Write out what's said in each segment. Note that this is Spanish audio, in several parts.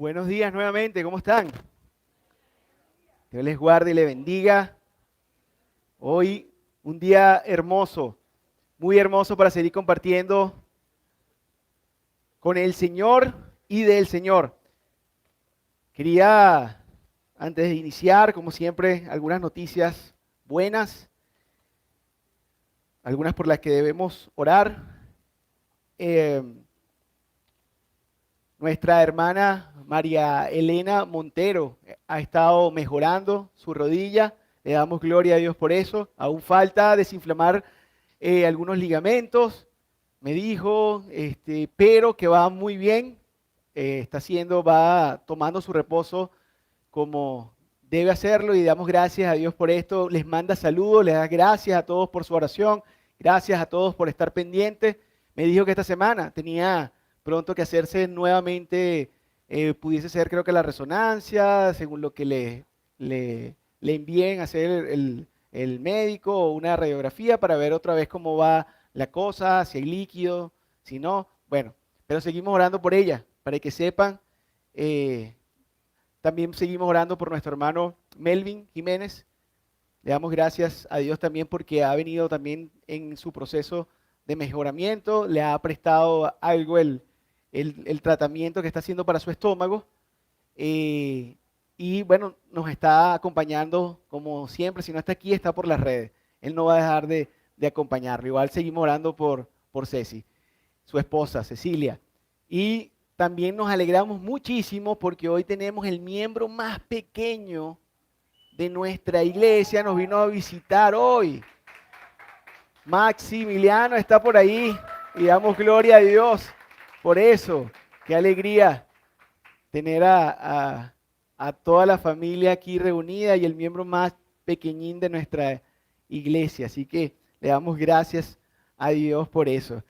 Buenos días nuevamente, ¿cómo están? Dios les guarde y le bendiga. Hoy un día hermoso, muy hermoso para seguir compartiendo con el Señor y del Señor. Quería, antes de iniciar, como siempre, algunas noticias buenas, algunas por las que debemos orar. Eh, Nuestra hermana María Elena Montero ha estado mejorando su rodilla. Le damos gloria a Dios por eso. Aún falta desinflamar algunos ligamentos, me dijo, pero que va muy bien. Va tomando su reposo como debe hacerlo y damos gracias a Dios por esto. Les manda saludos, les da gracias a todos por su oración, gracias a todos por estar pendientes. Me dijo que esta semana tenía pronto que hacerse nuevamente, pudiese ser creo que la resonancia, según lo que le envíen a hacer el médico o una radiografía para ver otra vez cómo va la cosa, si hay líquido, si no, bueno, pero seguimos orando por ella, para que sepan. También seguimos orando por nuestro hermano Melvin Jiménez. Le damos gracias a Dios también porque ha venido también en su proceso de mejoramiento, le ha prestado algo el tratamiento que está haciendo para su estómago. eh, y bueno, nos está acompañando como siempre. Si no está aquí, está por las redes. Él no va a dejar de acompañarlo. Igual seguimos orando por Ceci, su esposa, Cecilia. Y también nos alegramos muchísimo porque hoy tenemos el miembro más pequeño de nuestra iglesia, nos vino a visitar hoy. Maximiliano está por ahí y damos gloria a Dios por eso. Qué alegría tener a toda la familia aquí reunida y el miembro más pequeñín de nuestra iglesia. Así que le damos gracias a Dios por eso.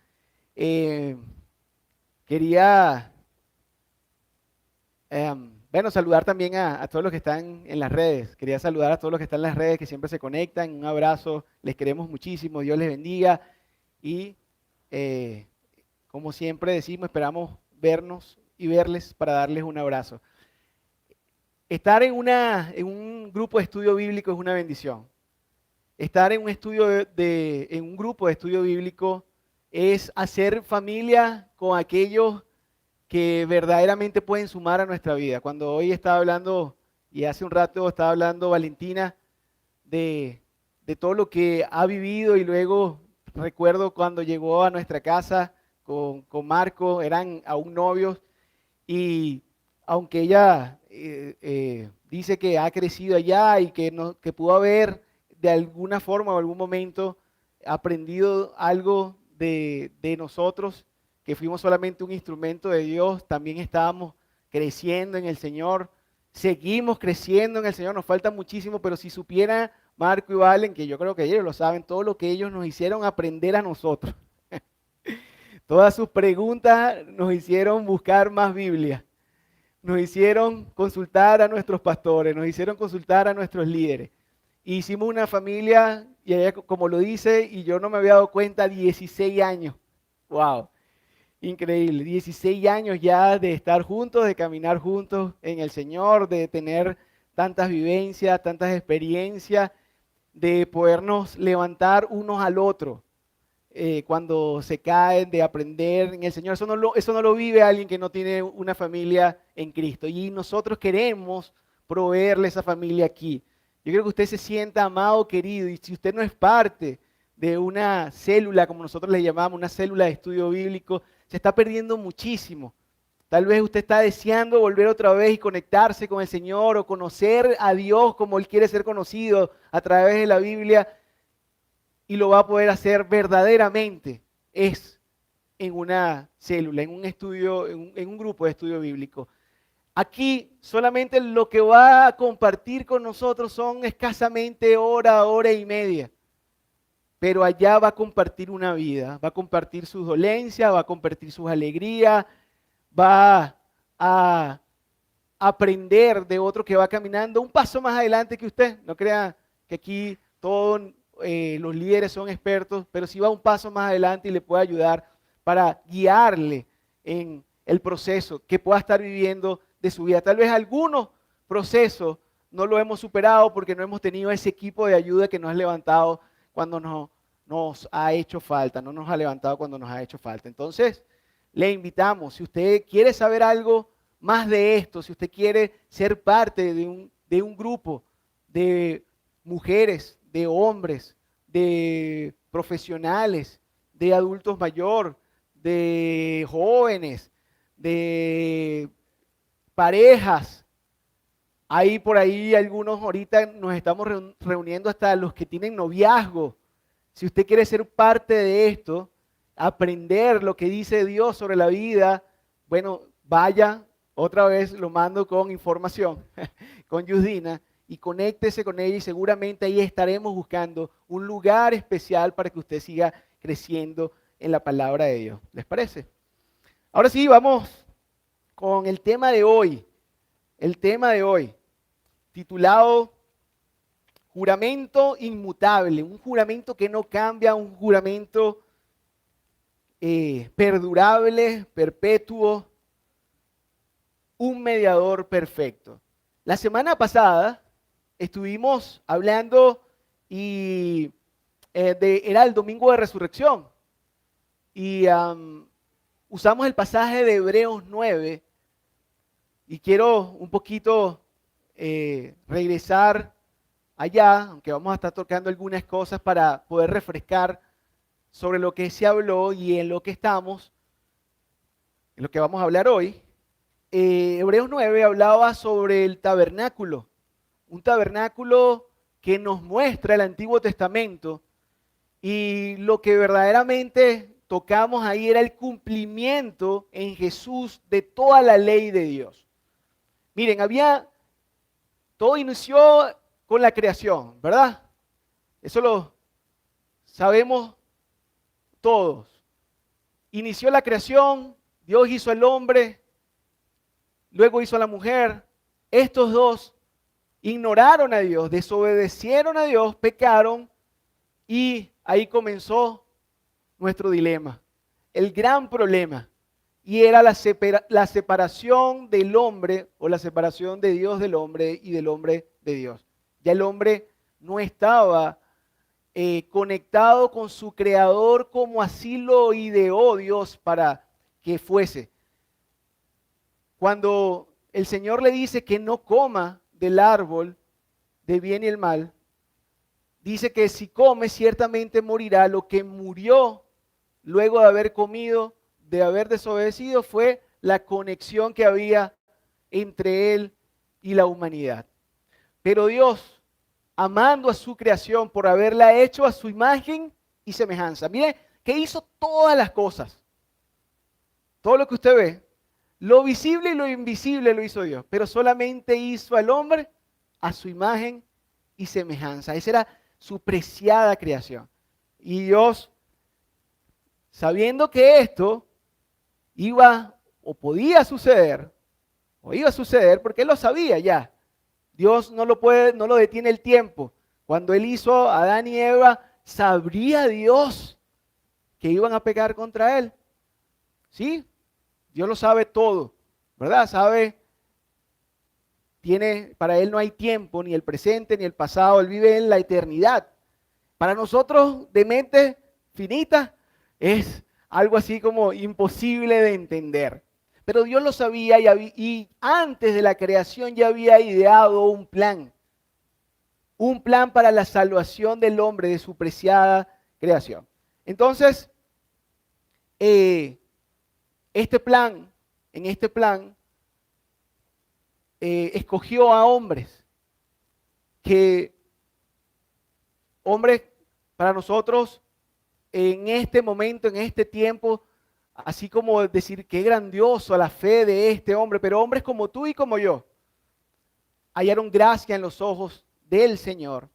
Eh, Quería, bueno, saludar también a todos los que están en las redes. Quería saludar a todos los que están en las redes, que siempre se conectan. Un abrazo, les queremos muchísimo, Dios les bendiga. Y eh, como siempre decimos, esperamos vernos y verles para darles un abrazo. Estar en un grupo de estudio bíblico es una bendición. Estar en un estudio en un grupo de estudio bíblico es hacer familia con aquellos que verdaderamente pueden sumar a nuestra vida. Cuando hoy estaba hablando, y hace un rato estaba hablando Valentina, de todo lo que ha vivido, y luego recuerdo cuando llegó a nuestra casa con Marco, eran aún novios, y aunque ella dice que ha crecido allá y que, no, que pudo haber de alguna forma o algún momento aprendido algo de nosotros, que fuimos solamente un instrumento de Dios, también estábamos creciendo en el Señor, seguimos creciendo en el Señor, nos falta muchísimo, pero si supiera Marco y Valen, que yo creo que ellos lo saben, todo lo que ellos nos hicieron aprender a nosotros. Todas sus preguntas nos hicieron buscar más Biblia, nos hicieron consultar a nuestros pastores, nos hicieron consultar a nuestros líderes. Hicimos una familia, y ella, como lo dice, y yo no me había dado cuenta, 16 años. ¡Wow! Increíble, 16 años ya de estar juntos, de caminar juntos en el Señor, de tener tantas vivencias, tantas experiencias, de podernos levantar unos al otro cuando se caen, de aprender en el Señor. Eso no lo vive alguien que no tiene una familia en Cristo. Y nosotros queremos proveerle esa familia aquí. Yo creo que usted se sienta amado, querido, y si usted no es parte de una célula, como nosotros le llamamos, una célula de estudio bíblico, se está perdiendo muchísimo. Tal vez usted está deseando volver otra vez y conectarse con el Señor o conocer a Dios como Él quiere ser conocido a través de la Biblia, y lo va a poder hacer verdaderamente es en una célula, en un estudio, en un grupo de estudio bíblico. Aquí solamente lo que va a compartir con nosotros son escasamente hora y media. Pero allá va a compartir una vida, va a compartir sus dolencias, va a compartir sus alegrías, va a aprender de otro que va caminando un paso más adelante que usted. No crea que aquí todos los líderes son expertos, pero sí va un paso más adelante y le puede ayudar para guiarle en el proceso que pueda estar viviendo de su vida. Tal vez algunos procesos no lo hemos superado porque no hemos tenido ese equipo de ayuda que nos ha levantado cuando nos ha hecho falta, no nos ha levantado cuando nos ha hecho falta. Entonces, le invitamos, si usted quiere saber algo más de esto, si usted quiere ser parte de un grupo de mujeres, de hombres, de profesionales, de adultos mayores, de jóvenes, de parejas. Hay por ahí algunos, ahorita nos estamos reuniendo hasta los que tienen noviazgo. Si usted quiere ser parte de esto, aprender lo que dice Dios sobre la vida, bueno, vaya, otra vez lo mando con información, con Yudina, y conéctese con ella y seguramente ahí estaremos buscando un lugar especial para que usted siga creciendo en la palabra de Dios. ¿Les parece? Ahora sí, vamos con el tema de hoy. El tema de hoy, titulado Juramento inmutable, un juramento que no cambia, un juramento perdurable, perpetuo, un mediador perfecto. La semana pasada estuvimos hablando y era el domingo de resurrección y usamos el pasaje de Hebreos 9 y quiero un poquito regresar allá, aunque vamos a estar tocando algunas cosas para poder refrescar sobre lo que se habló y en lo que estamos, en lo que vamos a hablar hoy. Hebreos 9 hablaba sobre el tabernáculo, un tabernáculo que nos muestra el Antiguo Testamento y lo que verdaderamente tocamos ahí era el cumplimiento en Jesús de toda la ley de Dios. Miren, todo inició con la creación, ¿verdad? Eso lo sabemos todos. Inició la creación, Dios hizo al hombre, luego hizo a la mujer. Estos dos ignoraron a Dios, desobedecieron a Dios, pecaron y ahí comenzó nuestro dilema, el gran problema. Y era la separación del hombre o la separación de Dios del hombre y del hombre de Dios. Ya el hombre no estaba conectado con su creador como así lo ideó Dios para que fuese. Cuando el Señor le dice que no coma del árbol de bien y el mal, dice que si come ciertamente morirá. Lo que murió luego de haber comido, de haber desobedecido, fue la conexión que había entre él y la humanidad. Pero Dios, amando a su creación por haberla hecho a su imagen y semejanza. Mire que hizo todas las cosas. Todo lo que usted ve, lo visible y lo invisible lo hizo Dios, pero solamente hizo al hombre a su imagen y semejanza. Esa era su preciada creación. Y Dios, sabiendo que esto iba o podía suceder, o iba a suceder, porque Él lo sabía ya. Dios no lo detiene el tiempo. Cuando Él hizo a Adán y Eva, ¿sabría Dios que iban a pecar contra Él? ¿Sí? Dios lo sabe todo, ¿verdad? Para Él no hay tiempo, ni el presente, ni el pasado. Él vive en la eternidad. Para nosotros, de mente finita, es algo así como imposible de entender. Pero Dios lo sabía y antes de la creación ya había ideado un plan para la salvación del hombre de su preciada creación. Entonces, en este plan, escogió a hombres para nosotros en este momento, en este tiempo, así como decir qué grandioso la fe de este hombre, pero hombres como tú y como yo hallaron gracia en los ojos del Señor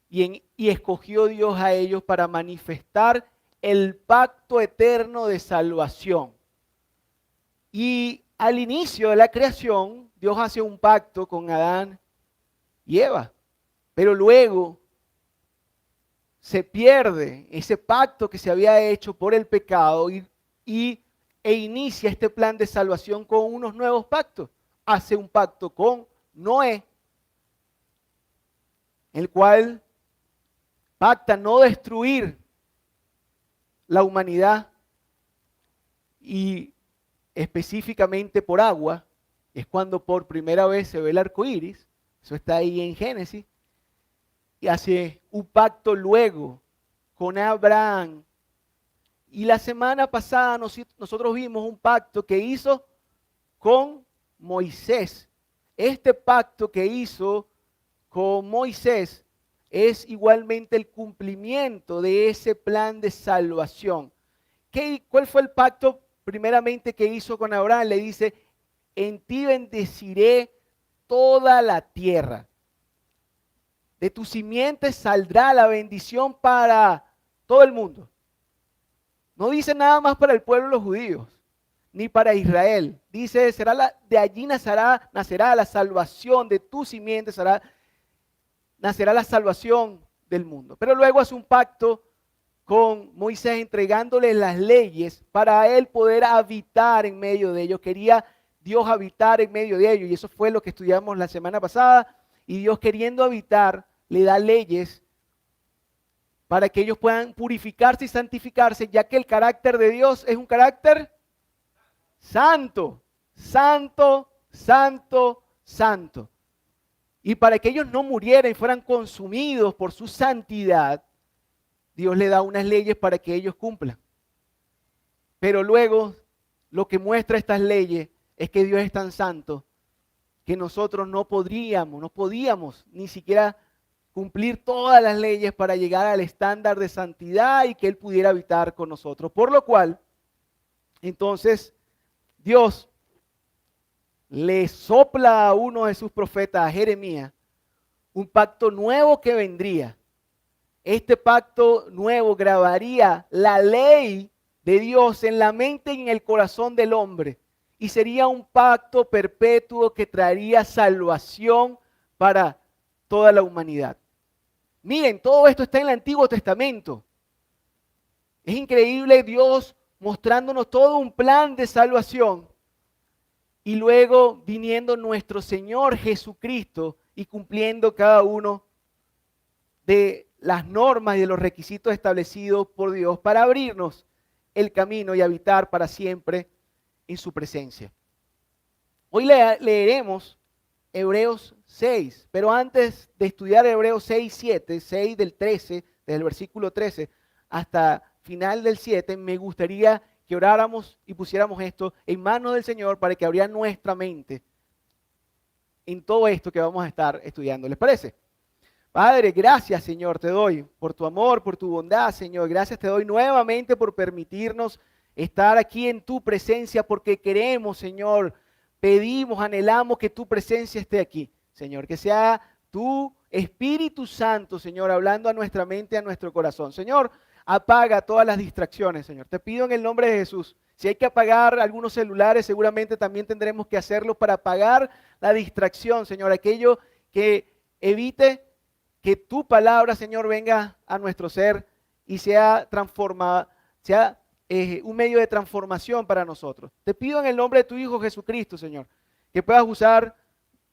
y escogió Dios a ellos para manifestar el pacto eterno de salvación. Y al inicio de la creación, Dios hace un pacto con Adán y Eva, pero luego se pierde ese pacto que se había hecho por el pecado e inicia este plan de salvación con unos nuevos pactos, hace un pacto con Noé, en el cual pacta no destruir la humanidad y específicamente por agua. Es cuando por primera vez se ve el arco iris. Eso está ahí en Génesis. Y hace un pacto luego con Abraham. Y la semana pasada nosotros vimos un pacto que hizo con Moisés. Este pacto que hizo con Moisés es igualmente el cumplimiento de ese plan de salvación. ¿Cuál fue el pacto primeramente que hizo con Abraham? Le dice, en ti bendeciré toda la tierra. De tu simiente saldrá la bendición para todo el mundo. No dice nada más para el pueblo de los judíos, ni para Israel. Dice, de allí nacerá la salvación, de tu simiente nacerá la salvación del mundo. Pero luego hace un pacto con Moisés entregándole las leyes para él poder habitar en medio de ellos. Quería Dios habitar en medio de ellos y eso fue lo que estudiamos la semana pasada. Y Dios, queriendo habitar, le da leyes para que ellos puedan purificarse y santificarse, ya que el carácter de Dios es un carácter santo, santo, santo, santo. Y para que ellos no murieran y fueran consumidos por su santidad, Dios le da unas leyes para que ellos cumplan. Pero luego, lo que muestra estas leyes es que Dios es tan santo que nosotros no podíamos ni siquiera cumplir todas las leyes para llegar al estándar de santidad y que Él pudiera habitar con nosotros. Por lo cual, entonces, Dios le sopla a uno de sus profetas, a Jeremías, un pacto nuevo que vendría. Este pacto nuevo grabaría la ley de Dios en la mente y en el corazón del hombre. Y sería un pacto perpetuo que traería salvación para toda la humanidad. Miren, todo esto está en el Antiguo Testamento. Es increíble Dios mostrándonos todo un plan de salvación. Y luego viniendo nuestro Señor Jesucristo y cumpliendo cada uno de las normas y de los requisitos establecidos por Dios para abrirnos el camino y habitar para siempre en su presencia. Hoy leeremos Hebreos 6, pero antes de estudiar Hebreos 6, 7, 6 del 13, desde el versículo 13 hasta final del 7, me gustaría que oráramos y pusiéramos esto en manos del Señor para que abriera nuestra mente en todo esto que vamos a estar estudiando. ¿Les parece? Padre, gracias, Señor, te doy por tu amor, por tu bondad, Señor. Gracias te doy nuevamente por permitirnos estar aquí en tu presencia, porque queremos, Señor, pedimos, anhelamos que tu presencia esté aquí, Señor. Que sea tu Espíritu Santo, Señor, hablando a nuestra mente, a nuestro corazón. Señor, apaga todas las distracciones, Señor. Te pido en el nombre de Jesús. Si hay que apagar algunos celulares, seguramente también tendremos que hacerlo para apagar la distracción, Señor. Aquello que evite que tu palabra, Señor, venga a nuestro ser y sea transformada, sea un medio de transformación para nosotros. Te pido en el nombre de tu Hijo Jesucristo, Señor, que puedas usar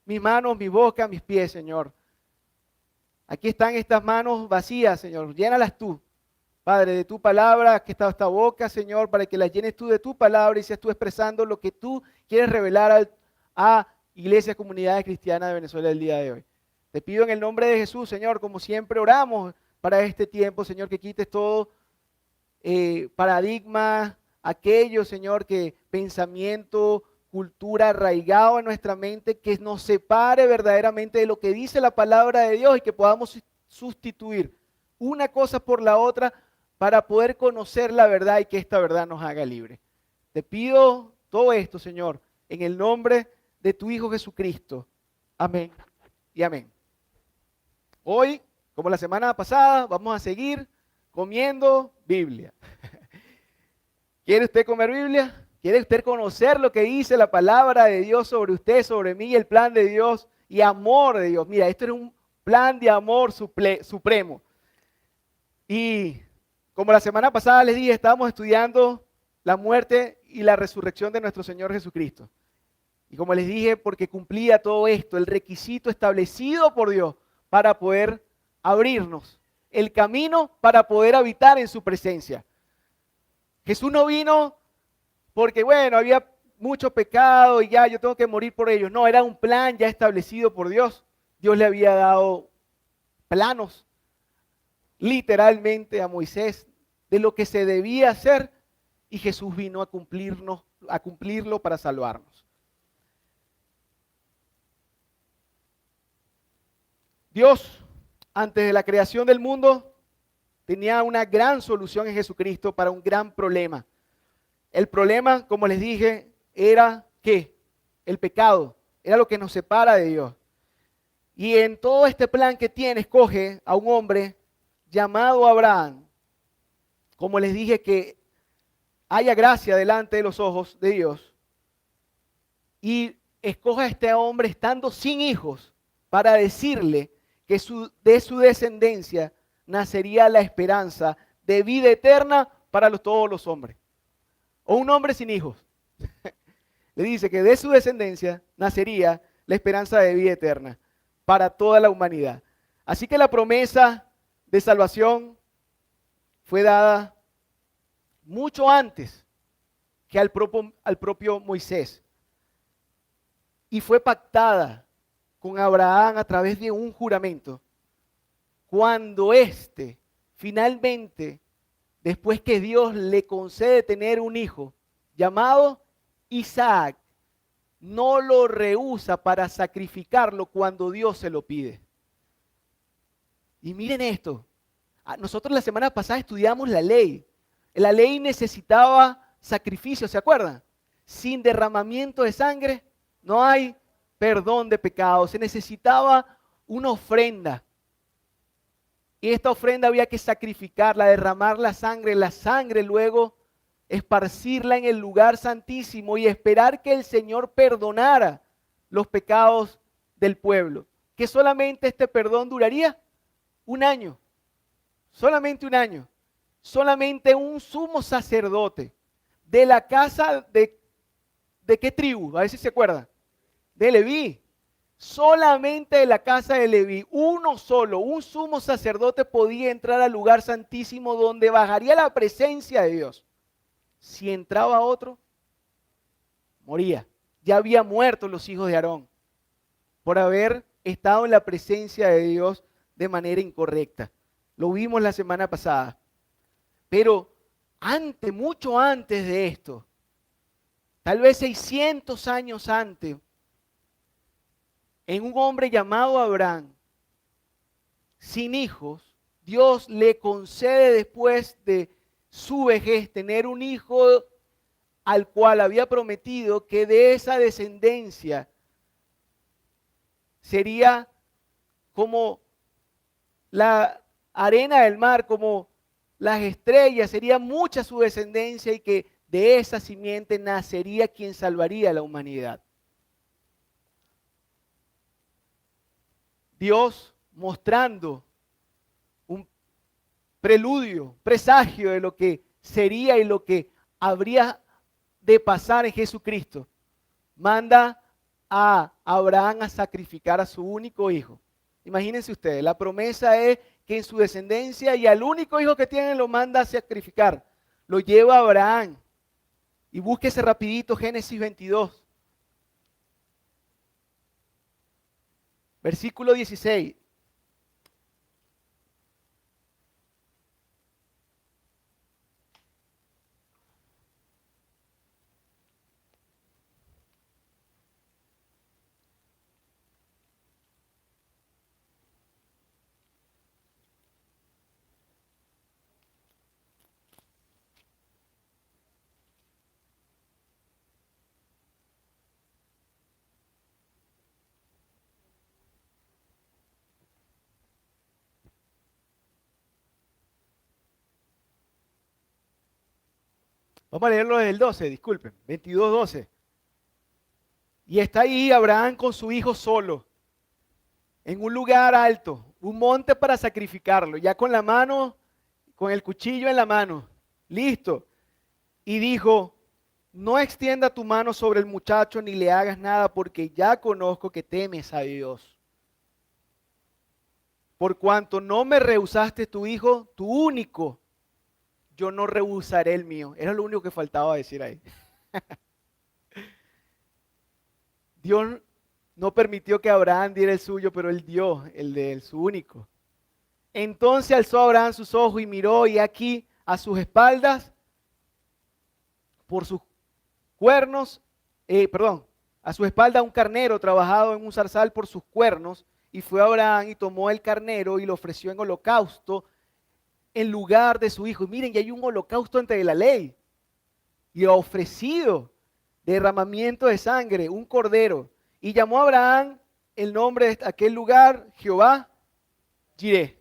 mis manos, mi boca, mis pies, Señor. Aquí están estas manos vacías, Señor. Llénalas tú, Padre, de tu palabra. Aquí está esta boca, Señor, para que las llenes tú de tu palabra y seas tú expresando lo que tú quieres revelar a Iglesia Comunidad Cristiana de Venezuela el día de hoy. Te pido en el nombre de Jesús, Señor, como siempre oramos para este tiempo, Señor, que quites todo paradigma, aquello, Señor, que pensamiento, cultura arraigado en nuestra mente, que nos separe verdaderamente de lo que dice la palabra de Dios y que podamos sustituir una cosa por la otra para poder conocer la verdad y que esta verdad nos haga libre. Te pido todo esto, Señor, en el nombre de tu Hijo Jesucristo. Amén y amén. Hoy, como la semana pasada, vamos a seguir comiendo Biblia. ¿Quiere usted comer Biblia? ¿Quiere usted conocer lo que dice la palabra de Dios sobre usted, sobre mí, el plan de Dios y amor de Dios? Mira, esto es un plan de amor supremo. Y como la semana pasada les dije, estábamos estudiando la muerte y la resurrección de nuestro Señor Jesucristo. Y como les dije, porque cumplía todo esto, el requisito establecido por Dios para poder abrirnos el camino para poder habitar en su presencia. Jesús no vino porque, bueno, había mucho pecado y ya yo tengo que morir por ellos. No, era un plan ya establecido por Dios. Dios le había dado planos literalmente a Moisés de lo que se debía hacer y Jesús vino a cumplirlo para salvarnos. Dios, antes de la creación del mundo, tenía una gran solución en Jesucristo para un gran problema. El problema, como les dije, era ¿qué? El pecado. Era lo que nos separa de Dios. Y en todo este plan que tiene, escoge a un hombre llamado Abraham. Como les dije, que haya gracia delante de los ojos de Dios. Y escoge a este hombre estando sin hijos para decirle que de su descendencia nacería la esperanza de vida eterna para todos los hombres. O un hombre sin hijos. Le dice que de su descendencia nacería la esperanza de vida eterna para toda la humanidad. Así que la promesa de salvación fue dada mucho antes que al propio Moisés. Y fue pactada con Abraham a través de un juramento. Cuando éste finalmente, después que Dios le concede tener un hijo llamado Isaac, no lo rehúsa para sacrificarlo cuando Dios se lo pide. Y miren esto, nosotros la semana pasada estudiamos la ley. La ley necesitaba sacrificio, ¿se acuerdan? Sin derramamiento de sangre no hay perdón de pecados. Se necesitaba una ofrenda. Y esta ofrenda había que sacrificarla, derramar la sangre luego esparcirla en el lugar santísimo y esperar que el Señor perdonara los pecados del pueblo. Que solamente este perdón duraría un año, solamente un año. Solamente un sumo sacerdote de la casa ¿de qué tribu? A ver si se acuerdan. De Leví. Solamente de la casa de Leví, uno solo, un sumo sacerdote podía entrar al lugar santísimo donde bajaría la presencia de Dios. Si entraba otro, moría. Ya había muerto los hijos de Aarón por haber estado en la presencia de Dios de manera incorrecta. Lo vimos la semana pasada. Pero mucho antes de esto, tal vez 600 años antes, en un hombre llamado Abraham, sin hijos, Dios le concede después de su vejez tener un hijo al cual había prometido que de esa descendencia sería como la arena del mar, como las estrellas, sería mucha su descendencia y que de esa simiente nacería quien salvaría a la humanidad. Dios mostrando un preludio, presagio de lo que sería y lo que habría de pasar en Jesucristo, manda a Abraham a sacrificar a su único hijo. Imagínense ustedes, la promesa es que en su descendencia y al único hijo que tienen lo manda a sacrificar. Lo lleva a Abraham. Y búsquese rapidito Génesis 22. Versículo 16. Vamos a leerlo desde el 12, disculpen. 22, 12. Y está ahí Abraham con su hijo solo, en un lugar alto, un monte para sacrificarlo, ya con la mano, con el cuchillo en la mano, listo. Y dijo, no extienda tu mano sobre el muchacho ni le hagas nada, porque ya conozco que temes a Dios. Por cuanto no me rehusaste tu hijo, tu único, yo no rehusaré el mío. Era lo único que faltaba decir ahí. Dios no permitió que Abraham diera el suyo, pero él dio el de él, su único. Entonces alzó Abraham sus ojos y miró, y aquí a sus espaldas, por sus cuernos, a su espalda un carnero trabajado en un zarzal por sus cuernos, y fue Abraham y tomó el carnero y lo ofreció en holocausto en lugar de su hijo. Y miren, ya hay un holocausto ante la ley, y ha ofrecido derramamiento de sangre, un cordero. Y llamó a Abraham el nombre de aquel lugar, Jehová Jireh.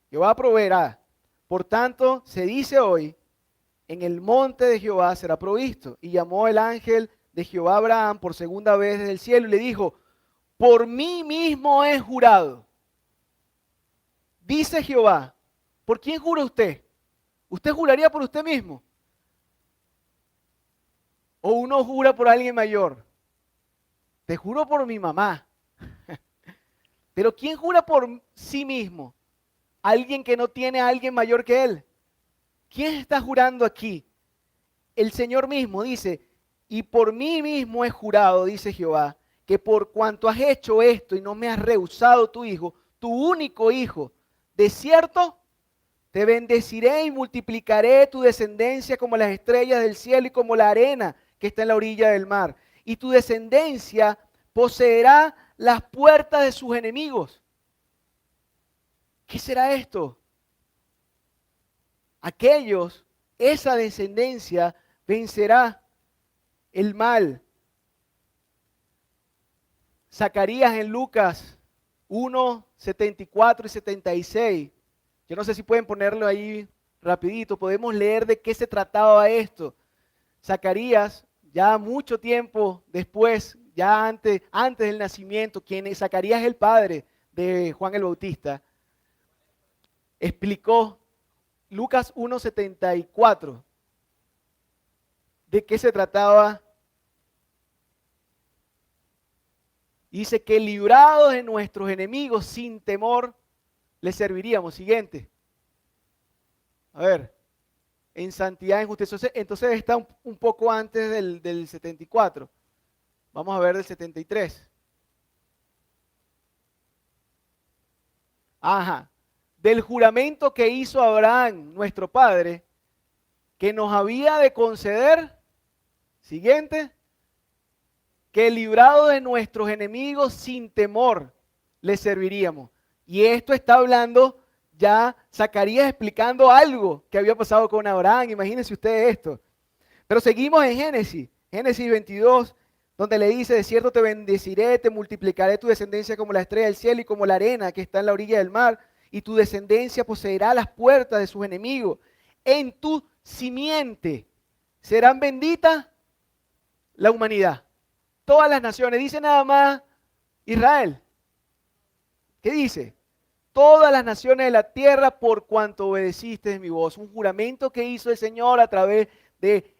Jehová proveerá. Por tanto, se dice hoy, en el monte de Jehová será provisto. Y llamó el ángel de Jehová a Abraham por segunda vez desde el cielo y le dijo, por mí mismo he jurado. Dice Jehová, ¿por quién jura usted? ¿Usted juraría por usted mismo? ¿O uno jura por alguien mayor? Te juro por mi mamá. Pero ¿quién jura por sí mismo? Alguien que no tiene a alguien mayor que él. ¿Quién está jurando aquí? El Señor mismo dice, y por mí mismo he jurado, dice Jehová, que por cuanto has hecho esto y no me has rehusado tu hijo, tu único hijo, de cierto, te bendeciré y multiplicaré tu descendencia como las estrellas del cielo y como la arena que está en la orilla del mar. Y tu descendencia poseerá las puertas de sus enemigos. ¿Qué será esto? Esa descendencia vencerá el mal. Zacarías en Lucas 1, 74 y 76. Yo no sé si pueden ponerlo ahí rapidito. Podemos leer de qué se trataba esto. Zacarías, ya mucho tiempo después, ya antes del nacimiento, Zacarías es el padre de Juan el Bautista, explicó Lucas 1:74 de qué se trataba. Dice que librados de nuestros enemigos sin temor les serviríamos. Siguiente. A ver, en santidad, en justicia. Entonces está un poco antes del 74. Vamos a ver del 73. Ajá. Del juramento que hizo Abraham, nuestro padre, que nos había de conceder, siguiente, que librado de nuestros enemigos sin temor les serviríamos. Y esto está hablando ya Zacarías explicando algo que había pasado con Abraham. Imagínense ustedes esto. Pero seguimos en Génesis 22, donde le dice, de cierto te bendeciré, te multiplicaré tu descendencia como la estrella del cielo y como la arena que está en la orilla del mar, y tu descendencia poseerá las puertas de sus enemigos. En tu simiente serán benditas la humanidad. Todas las naciones, dice nada más Israel. ¿Qué dice? Todas las naciones de la tierra por cuanto obedeciste mi voz. Un juramento que hizo el Señor a través de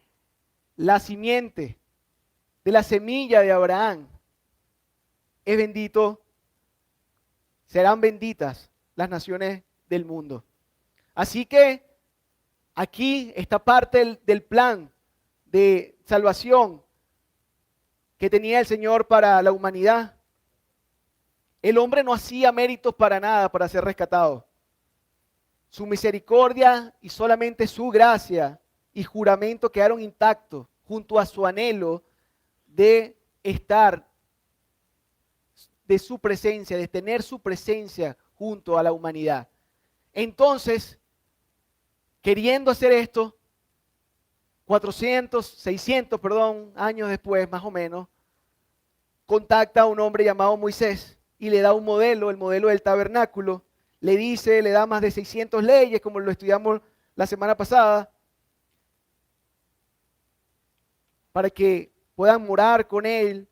la simiente, de la semilla de Abraham. Es bendito, serán benditas las naciones del mundo. Así que aquí está parte del plan de salvación que tenía el Señor para la humanidad. El hombre no hacía méritos para nada para ser rescatado. Su misericordia y solamente su gracia y juramento quedaron intactos junto a su anhelo de estar, de su presencia, de tener su presencia junto a la humanidad. Entonces, queriendo hacer esto, 600 años después, más o menos, contacta a un hombre llamado Moisés y le da un modelo, el modelo del tabernáculo. Le dice, le da más de 600 leyes, como lo estudiamos la semana pasada, para que puedan morar con él,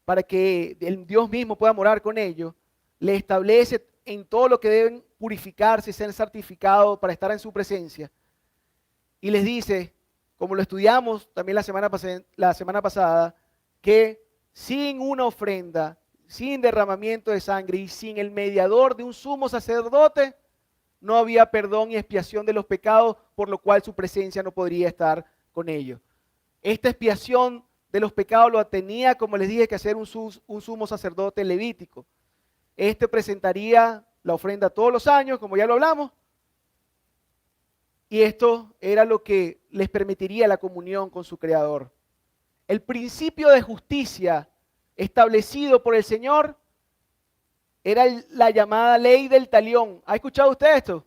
para que el Dios mismo pueda morar con ellos. Le establece en todo lo que deben purificarse, ser santificados para estar en su presencia. Y les dice, como lo estudiamos también la semana pasada, que sin una ofrenda, sin derramamiento de sangre y sin el mediador de un sumo sacerdote, no había perdón y expiación de los pecados, por lo cual su presencia no podría estar con ellos. Esta expiación de los pecados lo tenía, como les dije, que hacer un sumo sacerdote levítico. Este presentaría la ofrenda todos los años, como ya lo hablamos, y esto era lo que les permitiría la comunión con su Creador. El principio de justicia establecido por el Señor era la llamada ley del talión. ¿Ha escuchado usted esto?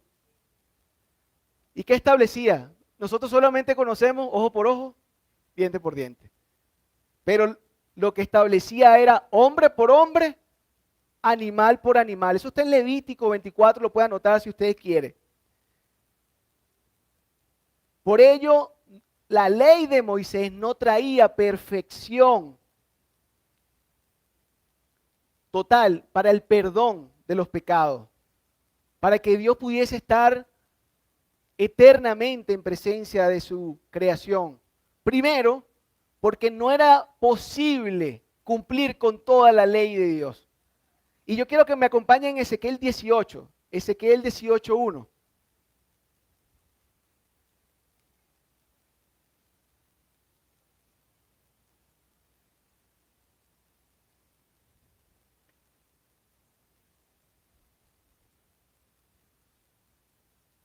¿Y qué establecía? Nosotros solamente conocemos ojo por ojo, diente por diente. Pero lo que establecía era hombre por hombre, animal por animal. Eso está en Levítico 24, lo puede anotar si usted quiere. Por ello, la ley de Moisés no traía perfección total para el perdón de los pecados, para que Dios pudiese estar eternamente en presencia de su creación. Primero, porque no era posible cumplir con toda la ley de Dios. Y yo quiero que me acompañen en Ezequiel 18, Ezequiel 18:1.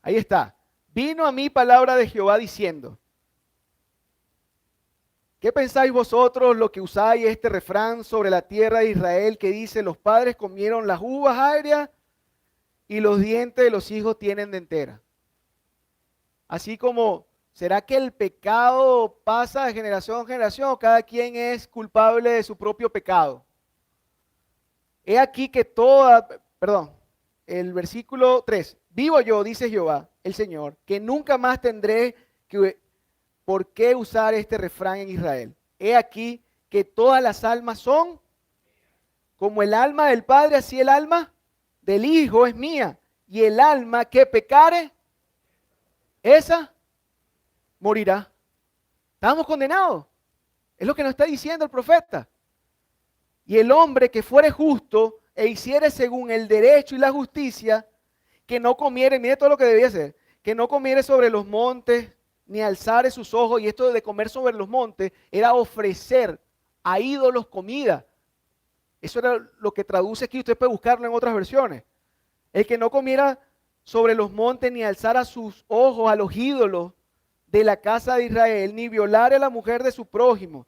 Ahí está. Vino a mí palabra de Jehová diciendo: ¿qué pensáis vosotros lo que usáis este refrán sobre la tierra de Israel que dice: los padres comieron las uvas agrias y los dientes de los hijos tienen dentera? Así como, ¿será que el pecado pasa de generación en generación o cada quien es culpable de su propio pecado? He aquí que el versículo 3, vivo yo, dice Jehová, el Señor, que nunca más tendré por qué usar este refrán en Israel. He aquí que todas las almas son como el alma del Padre, así el alma del Hijo es mía. Y el alma que pecare, esa morirá. Estamos condenados. Es lo que nos está diciendo el profeta. Y el hombre que fuere justo e hiciere según el derecho y la justicia, que no comiere, mire todo lo que debía hacer, que no comiere sobre los montes, ni alzare sus ojos. Y esto de comer sobre los montes era ofrecer a ídolos comida. Eso era lo que traduce aquí, usted puede buscarlo en otras versiones. El que no comiera sobre los montes, ni alzara sus ojos a los ídolos de la casa de Israel, ni violare a la mujer de su prójimo,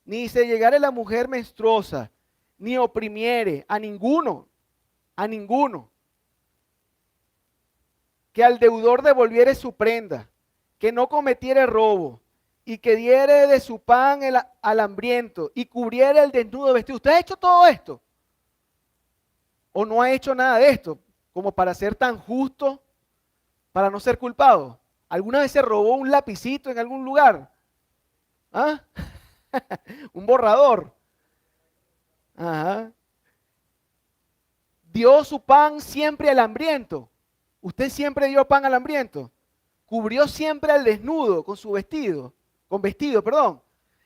ni se llegare a la mujer menstruosa, ni oprimiere a ninguno, que al deudor devolviere su prenda, que no cometiere robo, y que diere de su pan al hambriento, y cubriere el desnudo vestido. ¿Usted ha hecho todo esto? ¿O no ha hecho nada de esto? Como para ser tan justo, para no ser culpado. ¿Alguna vez se robó un lapicito en algún lugar? ¿Ah? Un borrador. Ajá. Dio su pan siempre al hambriento. Usted siempre dio pan al hambriento. Cubrió siempre al desnudo con su vestido, perdón.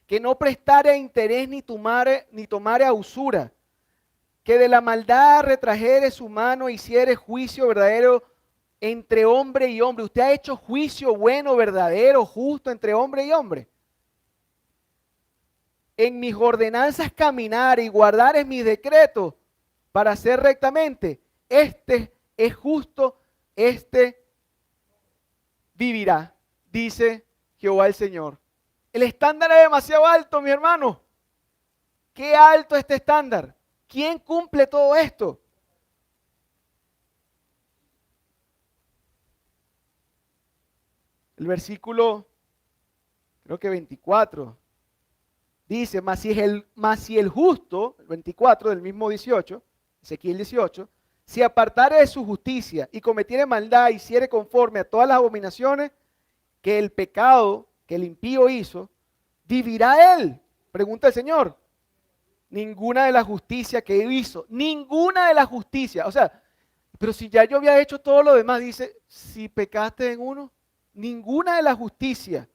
Que no prestare interés ni tomare a usura. Que de la maldad retrajere su mano e hiciere juicio verdadero entre hombre y hombre. Usted ha hecho juicio bueno, verdadero, justo entre hombre y hombre. En mis ordenanzas caminar y guardar en mis decretos para hacer rectamente. Este es justo, este vivirá, dice Jehová el Señor. El estándar es demasiado alto, mi hermano. Qué alto este estándar. ¿Quién cumple todo esto? El versículo, creo que 24, dice: mas si el justo, el 24 del mismo 18, Ezequiel 18, si apartare de su justicia y cometiere maldad y hiciere conforme a todas las abominaciones que el pecado, que el impío hizo, ¿vivirá él? Pregunta el Señor. Ninguna de la justicia que hizo, ninguna de la justicia. O sea, pero si ya yo había hecho todo lo demás, dice, si pecaste en uno, ninguna de la justicia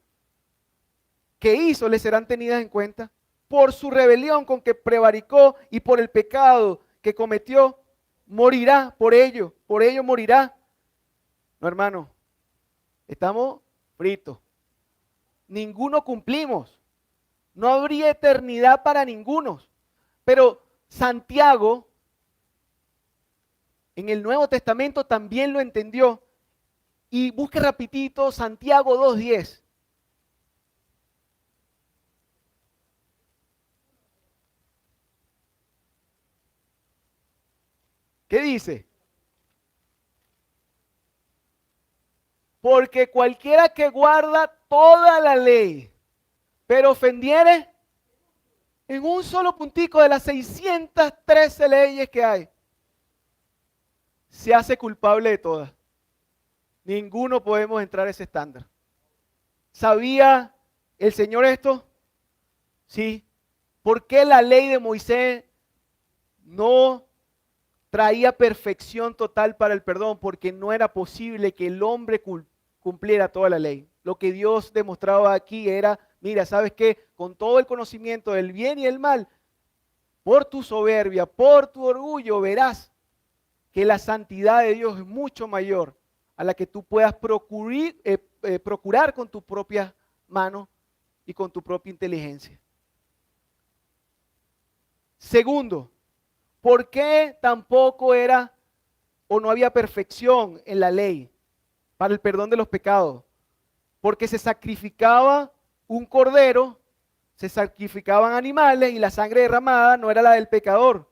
que hizo le serán tenidas en cuenta. Por su rebelión con que prevaricó y por el pecado que cometió, morirá por ello morirá. No, hermano, estamos fritos. Ninguno cumplimos. No habría eternidad para ninguno. Pero Santiago, en el Nuevo Testamento, también lo entendió. Y busque rapidito Santiago 2:10. ¿Qué dice? Porque cualquiera que guarda toda la ley, pero ofendiere en un solo puntico de las 613 leyes que hay, se hace culpable de todas. Ninguno podemos entrar a ese estándar. ¿Sabía el Señor esto? Sí. ¿Por qué la ley de Moisés no traía perfección total para el perdón? Porque no era posible que el hombre cumpliera toda la ley. Lo que Dios demostraba aquí era, mira, ¿sabes qué? Con todo el conocimiento del bien y el mal, por tu soberbia, por tu orgullo, verás que la santidad de Dios es mucho mayor a la que tú puedas procurar con tus propias manos y con tu propia inteligencia. Segundo, ¿por qué tampoco era o no había perfección en la ley para el perdón de los pecados? Porque se sacrificaba un cordero, se sacrificaban animales y la sangre derramada no era la del pecador.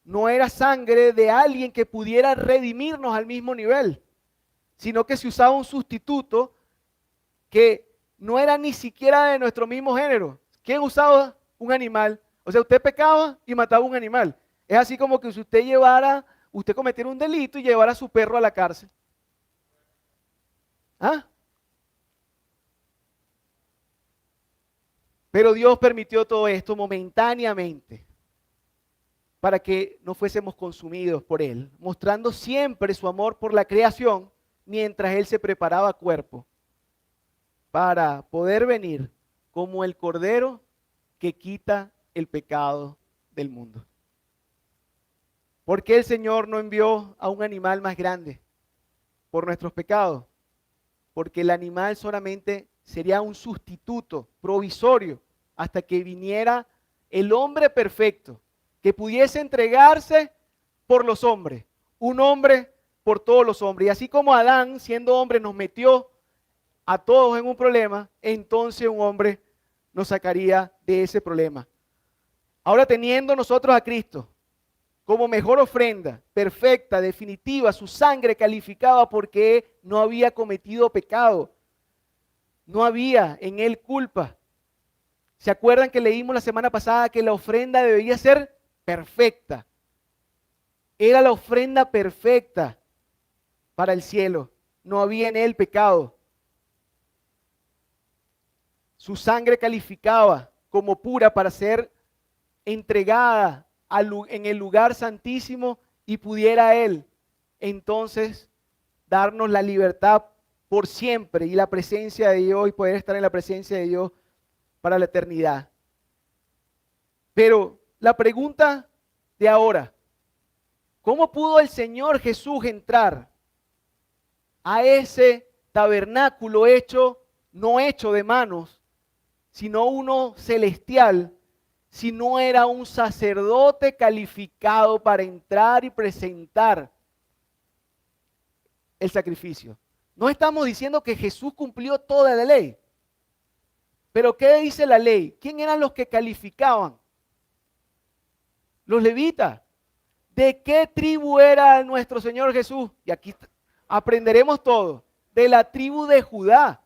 No era sangre de alguien que pudiera redimirnos al mismo nivel, sino que se usaba un sustituto que no era ni siquiera de nuestro mismo género. ¿Quién usaba un animal? O sea, usted pecaba y mataba un animal. Es así como que si usted cometiera un delito y llevara a su perro a la cárcel. ¿Ah? Pero Dios permitió todo esto momentáneamente para que no fuésemos consumidos por Él, mostrando siempre su amor por la creación mientras Él se preparaba cuerpo para poder venir como el Cordero que quita el pecado del mundo. ¿Por qué el Señor no envió a un animal más grande por nuestros pecados? Porque el animal solamente sería un sustituto provisorio hasta que viniera el hombre perfecto, que pudiese entregarse por los hombres, un hombre por todos los hombres. Y así como Adán, siendo hombre, nos metió a todos en un problema, entonces un hombre nos sacaría de ese problema. Ahora teniendo nosotros a Cristo como mejor ofrenda, perfecta, definitiva, su sangre calificaba porque no había cometido pecado, no había en él culpa. ¿Se acuerdan que leímos la semana pasada que la ofrenda debía ser perfecta? Era la ofrenda perfecta para el cielo, no había en él pecado. Su sangre calificaba como pura para ser entregada en el lugar santísimo y pudiera Él entonces darnos la libertad por siempre y la presencia de Dios y poder estar en la presencia de Dios para la eternidad. Pero la pregunta de ahora, ¿cómo pudo el Señor Jesús entrar a ese tabernáculo no hecho de manos, sino uno celestial, si no era un sacerdote calificado para entrar y presentar el sacrificio? No estamos diciendo que Jesús cumplió toda la ley. Pero ¿qué dice la ley? ¿Quién eran los que calificaban? Los levitas. ¿De qué tribu era nuestro Señor Jesús? Y aquí aprenderemos todo. De la tribu de Judá.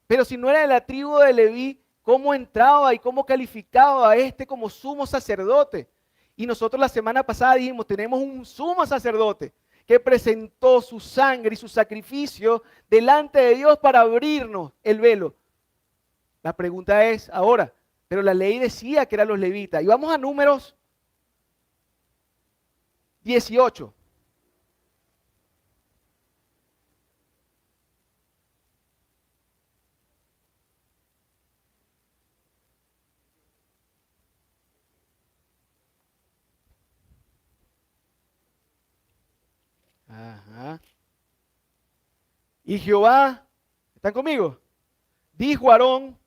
Pero si no era de la tribu de Leví, ¿cómo entraba y cómo calificaba a este como sumo sacerdote? Y nosotros la semana pasada dijimos, tenemos un sumo sacerdote que presentó su sangre y su sacrificio delante de Dios para abrirnos el velo. La pregunta es ahora, pero la ley decía que eran los levitas. Y vamos a Números 18. Ajá. Y Jehová, ¿están conmigo? Dijo a Aarón,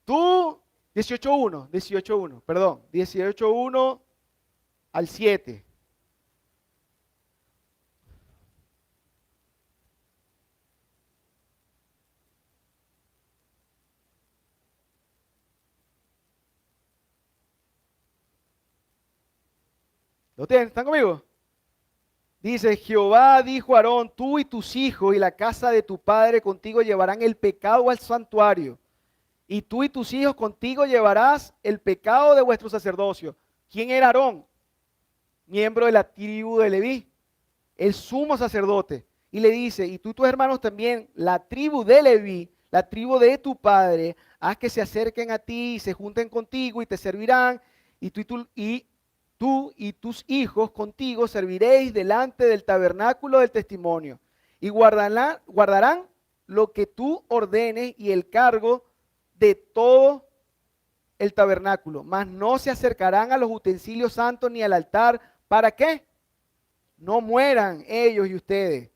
tú, 18:1, perdón, 18:1 al 7. ¿Lo tienen? ¿Están conmigo? Dice, Jehová dijo a Aarón, tú y tus hijos y la casa de tu padre contigo llevarán el pecado al santuario. Y tú y tus hijos contigo llevarás el pecado de vuestro sacerdocio. ¿Quién era Aarón? Miembro de la tribu de Leví, el sumo sacerdote. Y le dice, y tú y tus hermanos también, la tribu de Leví, la tribu de tu padre, haz que se acerquen a ti y se junten contigo y te servirán. Y tú y tus hijos contigo serviréis delante del tabernáculo del testimonio. Y guardarán lo que tú ordenes y el cargo de todo el tabernáculo, mas no se acercarán a los utensilios santos ni al altar. ¿Para qué? No mueran ellos y ustedes.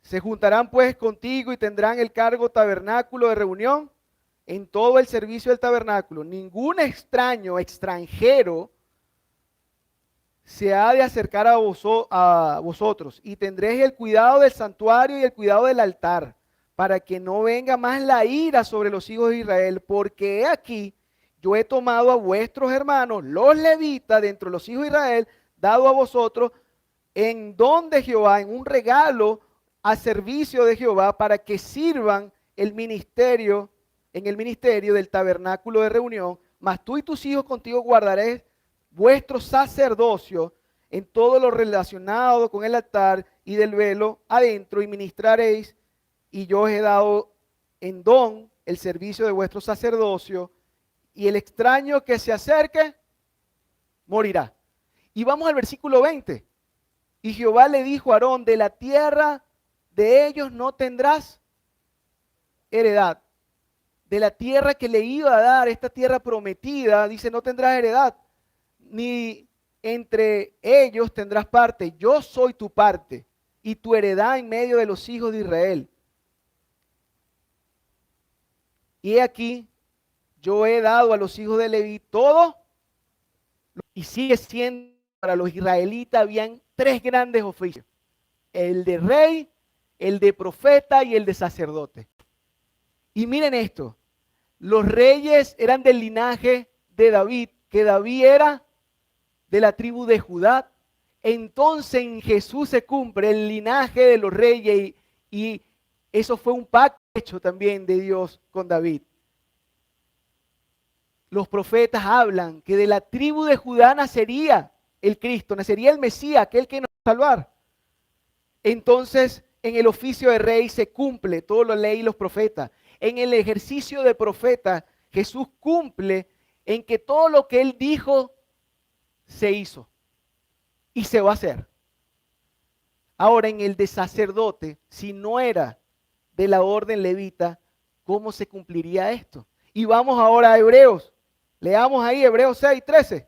Se juntarán pues contigo y tendrán el cargo tabernáculo de reunión en todo el servicio del tabernáculo. Ningún extranjero se ha de acercar a vosotros, y tendréis el cuidado del santuario y el cuidado del altar, para que no venga más la ira sobre los hijos de Israel, porque he aquí, yo he tomado a vuestros hermanos, los levitas, de entre los hijos de Israel, dado a vosotros en don de Jehová, en un regalo a servicio de Jehová, para que sirvan el ministerio, en el ministerio del tabernáculo de reunión. Mas tú y tus hijos contigo guardaréis vuestro sacerdocio en todo lo relacionado con el altar y del velo adentro, y ministraréis, y yo os he dado en don el servicio de vuestro sacerdocio, y el extraño que se acerque morirá. Y vamos al versículo 20. Y Jehová le dijo a Aarón, de la tierra de ellos no tendrás heredad. De la tierra que le iba a dar, esta tierra prometida, dice, no tendrás heredad, ni entre ellos tendrás parte. Yo soy tu parte y tu heredad en medio de los hijos de Israel. Y he aquí, yo he dado a los hijos de Leví todo, y sigue siendo para los israelitas. Habían tres grandes oficios: el de rey, el de profeta y el de sacerdote. Y miren esto, los reyes eran del linaje de David, que David era de la tribu de Judá. Entonces en Jesús se cumple el linaje de los reyes, y eso fue un pacto hecho también de Dios con David. Los profetas hablan que de la tribu de Judá nacería el Cristo, nacería el Mesías, aquel que nos va a salvar. Entonces, en el oficio de rey se cumple todo lo ley y los profetas. En el ejercicio de profeta, Jesús cumple en que todo lo que él dijo se hizo y se va a hacer. Ahora, en el de sacerdote, si no era de la orden levita, ¿cómo se cumpliría esto? Y vamos ahora a Hebreos. Leamos ahí Hebreos 6:13.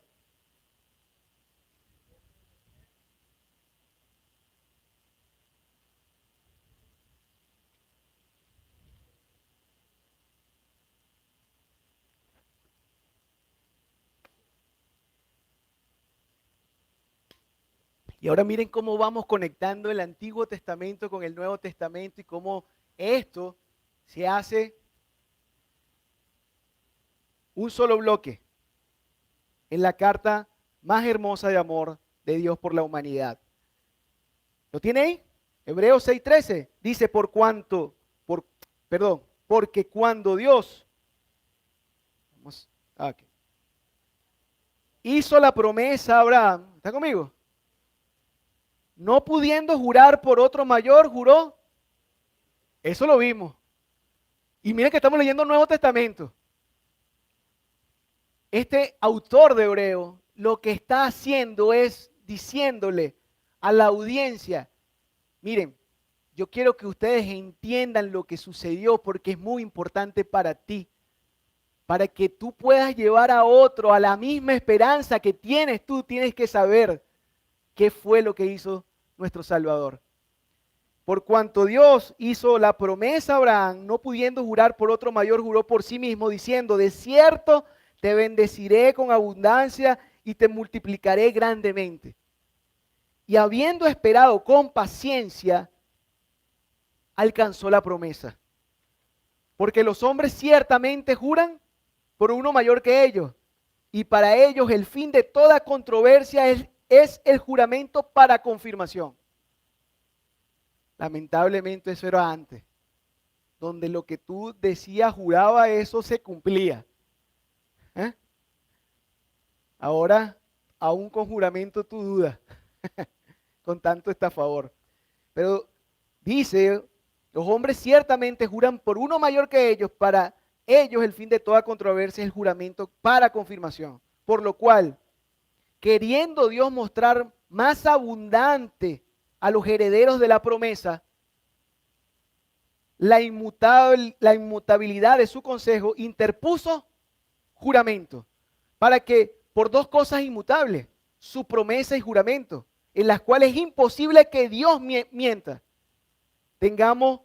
Y ahora miren cómo vamos conectando el Antiguo Testamento con el Nuevo Testamento, y cómo esto se hace un solo bloque en la carta más hermosa de amor de Dios por la humanidad. ¿Lo tiene ahí? Hebreos 6:13 dice, porque cuando Dios hizo la promesa a Abraham, ¿está conmigo? No pudiendo jurar por otro mayor, juró. Eso lo vimos. Y miren que estamos leyendo el Nuevo Testamento. Este autor de Hebreo lo que está haciendo es diciéndole a la audiencia, miren, yo quiero que ustedes entiendan lo que sucedió, porque es muy importante para ti, para que tú puedas llevar a otro a la misma esperanza que tienes tú. Tienes que saber qué fue lo que hizo nuestro Salvador. Por cuanto Dios hizo la promesa a Abraham, no pudiendo jurar por otro mayor, juró por sí mismo, diciendo, de cierto te bendeciré con abundancia y te multiplicaré grandemente. Y habiendo esperado con paciencia, alcanzó la promesa. Porque los hombres ciertamente juran por uno mayor que ellos, y para ellos el fin de toda controversia es el juramento para confirmación. Lamentablemente eso era antes, donde lo que tú decías, juraba, eso se cumplía. ¿Eh? Ahora, aún con juramento tú dudas, con tanto está a favor. Pero dice, los hombres ciertamente juran por uno mayor que ellos, para ellos el fin de toda controversia es el juramento para confirmación. Por lo cual, queriendo Dios mostrar más abundante a los herederos de la promesa la inmutabilidad de su consejo, interpuso juramento, para que por dos cosas inmutables, su promesa y juramento, en las cuales es imposible que Dios mienta, tengamos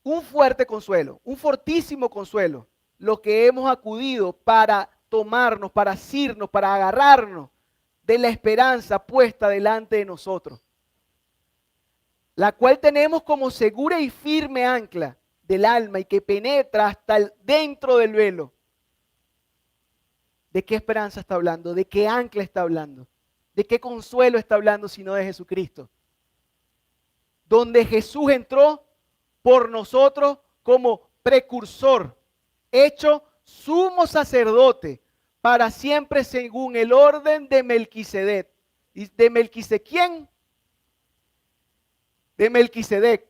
un fuerte consuelo, un fortísimo consuelo, los que hemos acudido para tomarnos, para asirnos, para agarrarnos de la esperanza puesta delante de nosotros, la cual tenemos como segura y firme ancla del alma y que penetra hasta dentro del velo. ¿De qué esperanza está hablando? ¿De qué ancla está hablando? ¿De qué consuelo está hablando sino de Jesucristo? Donde Jesús entró por nosotros como precursor, hecho sumo sacerdote para siempre según el orden de Melquisedec. ¿Y de Melquisedec quién? De Melquisedec.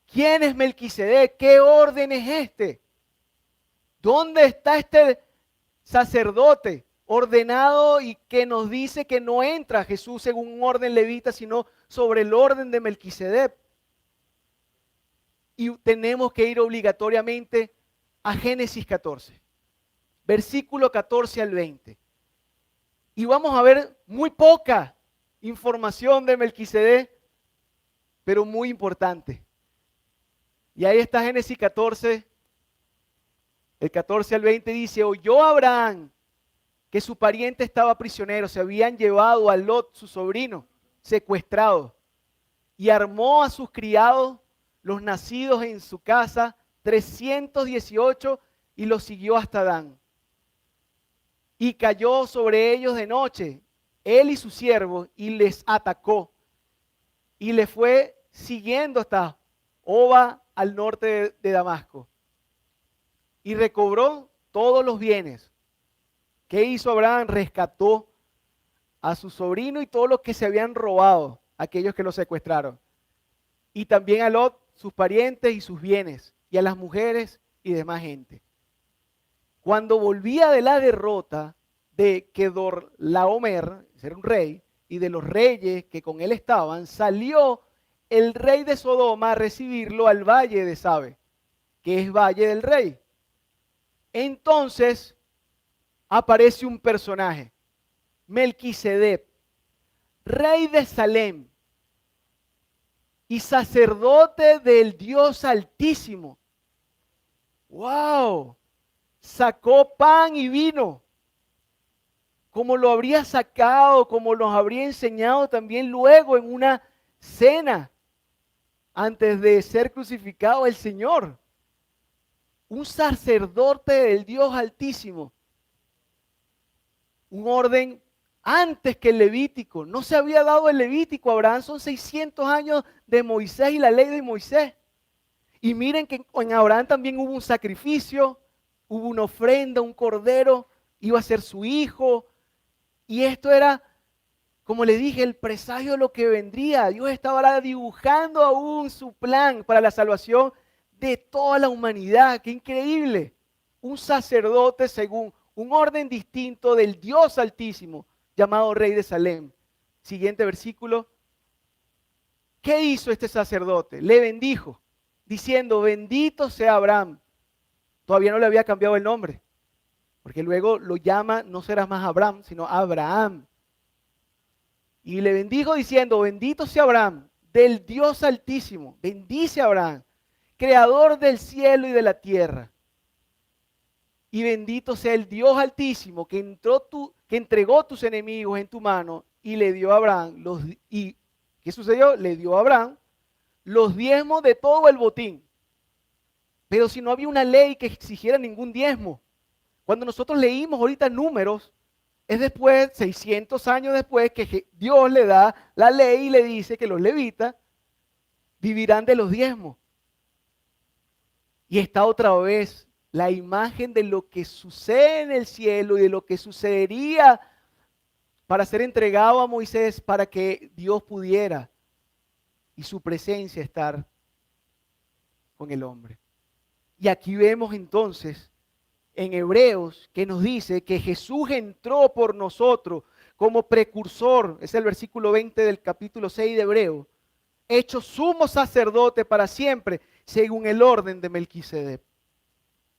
¿Quién es Melquisedec? ¿Qué orden es este? ¿Dónde está este sacerdote ordenado y que nos dice que no entra Jesús según un orden levita, sino sobre el orden de Melquisedec? Y tenemos que ir obligatoriamente a Génesis 14, versículo 14 al 20. Y vamos a ver muy poca información de Melquisedec, pero muy importante. Y ahí está Génesis 14, el 14 al 20 dice, oyó Abraham que su pariente estaba prisionero, se habían llevado a Lot, su sobrino, secuestrado, y armó a sus criados, los nacidos en su casa, 318, y los siguió hasta Dan. Y cayó sobre ellos de noche, él y sus siervos, y les atacó, y le fue siguiendo hasta Oba, al norte de Damasco. Y recobró todos los bienes. ¿Qué hizo Abraham? Rescató a su sobrino y todos los que se habían robado, aquellos que lo secuestraron. Y también a Lot, sus parientes y sus bienes, y a las mujeres y demás gente. Cuando volvía de la derrota de Kedorlaomer, ser un rey, y de los reyes que con él estaban, salió el rey de Sodoma a recibirlo al valle de Sabe, que es valle del rey. Entonces aparece un personaje, Melquisedec, rey de Salem y sacerdote del Dios Altísimo. ¡Wow! Sacó pan y vino, como lo habría sacado, como nos habría enseñado también luego en una cena antes de ser crucificado el Señor. Un sacerdote del Dios Altísimo. Un orden antes que el Levítico. No se había dado el Levítico. Abraham son 600 años de Moisés y la ley de Moisés. Y miren que en Abraham también hubo un sacrificio, hubo una ofrenda, un cordero, iba a ser su hijo. Y esto era, como le dije, el presagio de lo que vendría. Dios estaba dibujando aún su plan para la salvación de toda la humanidad. ¡Qué increíble! Un sacerdote según un orden distinto del Dios Altísimo, llamado Rey de Salem. Siguiente versículo. ¿Qué hizo este sacerdote? Le bendijo, diciendo, bendito sea Abraham. Todavía no le había cambiado el nombre, porque luego lo llama, no serás más Abraham, sino Abraham. Y le bendijo diciendo, bendito sea Abraham, del Dios Altísimo, bendice a Abraham, creador del cielo y de la tierra. Y bendito sea el Dios Altísimo que entregó tus enemigos en tu mano y le dio a Abraham y ¿qué sucedió? Le dio a Abraham los diezmos de todo el botín. Pero si no había una ley que exigiera ningún diezmo. Cuando nosotros leímos ahorita Números, es después, 600 años después, que Dios le da la ley y le dice que los levitas vivirán de los diezmos. Y está otra vez la imagen de lo que sucede en el cielo y de lo que sucedería para ser entregado a Moisés para que Dios pudiera y su presencia estar con el hombre. Y aquí vemos entonces en Hebreos que nos dice que Jesús entró por nosotros como precursor, es el versículo 20 del capítulo 6 de Hebreos, hecho sumo sacerdote para siempre, según el orden de Melquisedec.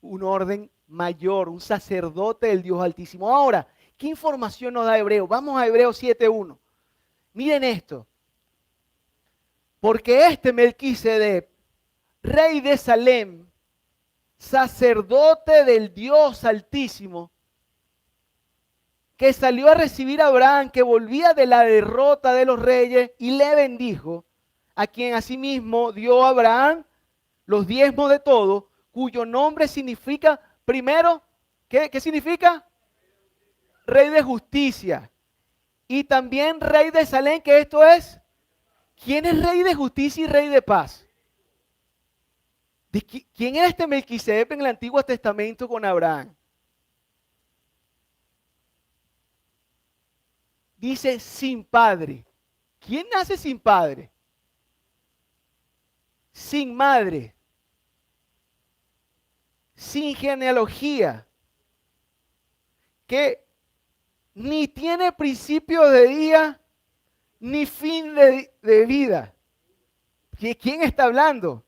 Un orden mayor, un sacerdote del Dios Altísimo. Ahora, ¿qué información nos da Hebreos? Vamos a Hebreos 7:1. Miren esto. Porque este Melquisedec, rey de Salem, sacerdote del Dios Altísimo, que salió a recibir a Abraham, que volvía de la derrota de los reyes, y le bendijo, a quien asimismo dio a Abraham los diezmos de todo, cuyo nombre significa, primero, ¿qué significa? Rey de justicia. Y también rey de Salem, que esto es, ¿quién es rey de justicia y rey de paz? ¿Quién era este Melquisedec en el Antiguo Testamento con Abraham? Dice sin padre. ¿Quién nace sin padre? Sin madre. Sin genealogía. Que ni tiene principio de día ni fin de vida. ¿Quién está hablando?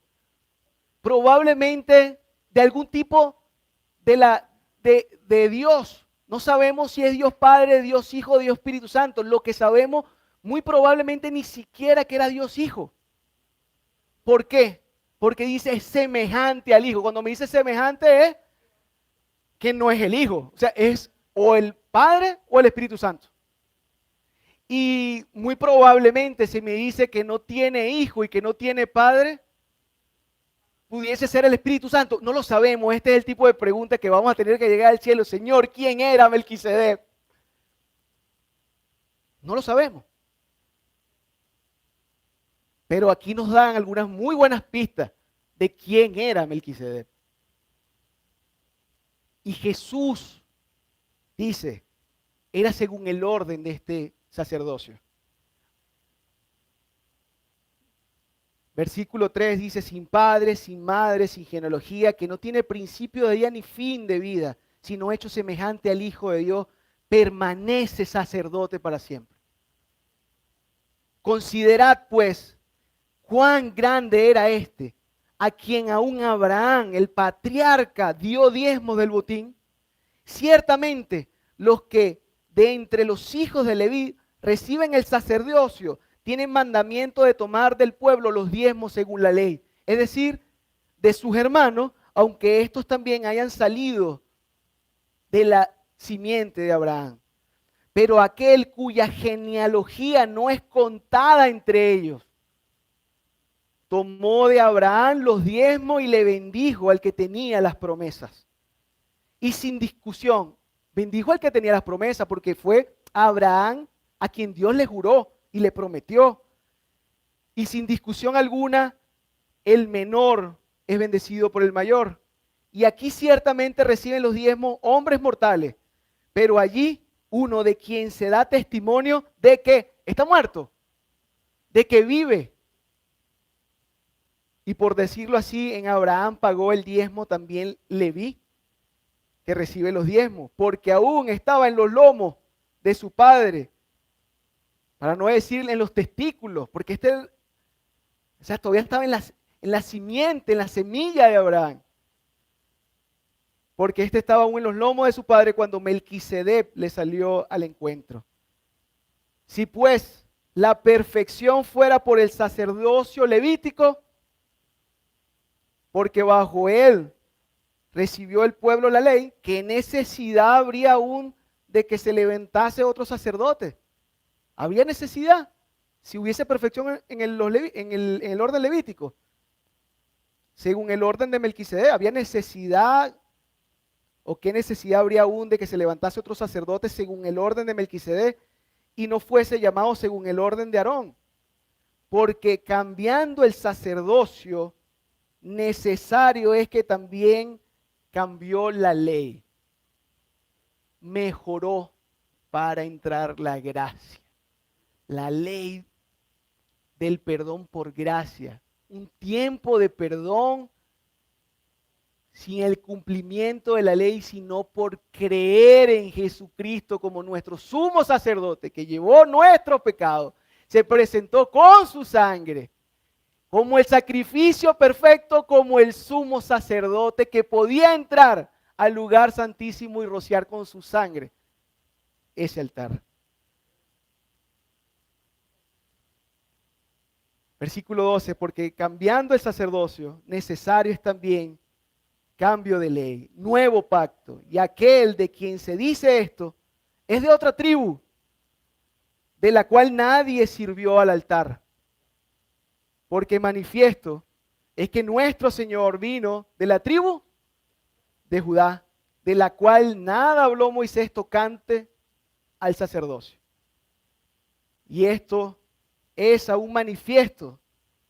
Probablemente de algún tipo de Dios. No sabemos si es Dios Padre, Dios Hijo, Dios Espíritu Santo. Lo que sabemos muy probablemente ni siquiera que era Dios Hijo. ¿Por qué? Porque dice semejante al Hijo. Cuando me dice semejante es que no es el Hijo. O sea, es o el Padre o el Espíritu Santo. Y muy probablemente si me dice que no tiene hijo y que no tiene padre, pudiese ser el Espíritu Santo. No lo sabemos. Este es el tipo de pregunta que vamos a tener que llegar al cielo. Señor, ¿quién era Melquisedec? No lo sabemos. Pero aquí nos dan algunas muy buenas pistas de quién era Melquisedec. Y Jesús dice, era según el orden de este sacerdocio. Versículo 3 dice, sin padre, sin madre, sin genealogía, que no tiene principio de día ni fin de vida, sino hecho semejante al Hijo de Dios, permanece sacerdote para siempre. Considerad pues cuán grande era este, a quien aún Abraham, el patriarca, dio diezmos del botín. Ciertamente los que de entre los hijos de Leví reciben el sacerdocio tienen mandamiento de tomar del pueblo los diezmos según la ley, es decir, de sus hermanos, aunque estos también hayan salido de la simiente de Abraham. Pero aquel cuya genealogía no es contada entre ellos, tomó de Abraham los diezmos y le bendijo al que tenía las promesas. Y sin discusión, bendijo al que tenía las promesas porque fue Abraham a quien Dios le juró y le prometió. Y sin discusión alguna, el menor es bendecido por el mayor. Y aquí ciertamente reciben los diezmos hombres mortales, pero allí uno de quien se da testimonio de que está muerto, de que vive. Y por decirlo así, en Abraham pagó el diezmo también Leví, que recibe los diezmos, porque aún estaba en los lomos de su padre, para no decir en los testículos, porque todavía estaba en la simiente, en la semilla de Abraham. Porque estaba aún en los lomos de su padre cuando Melquisedec le salió al encuentro. Si pues la perfección fuera por el sacerdocio levítico, porque bajo él recibió el pueblo la ley, ¿qué necesidad habría aún de que se levantase otro sacerdote? ¿Había necesidad? Si hubiese perfección en el orden levítico, según el orden de Melquisedec, ¿había necesidad o qué necesidad habría aún de que se levantase otro sacerdote según el orden de Melquisedec y no fuese llamado según el orden de Aarón? Porque cambiando el sacerdocio, necesario es que también cambió la ley, mejoró para entrar la gracia, la ley del perdón por gracia, un tiempo de perdón sin el cumplimiento de la ley, sino por creer en Jesucristo como nuestro sumo sacerdote que llevó nuestro pecado, se presentó con su sangre como el sacrificio perfecto, como el sumo sacerdote que podía entrar al lugar santísimo y rociar con su sangre ese altar. Versículo 12, porque cambiando el sacerdocio, necesario es también cambio de ley, nuevo pacto, y aquel de quien se dice esto es de otra tribu, de la cual nadie sirvió al altar. Porque manifiesto es que nuestro Señor vino de la tribu de Judá, de la cual nada habló Moisés tocante al sacerdocio. Y esto es aún manifiesto.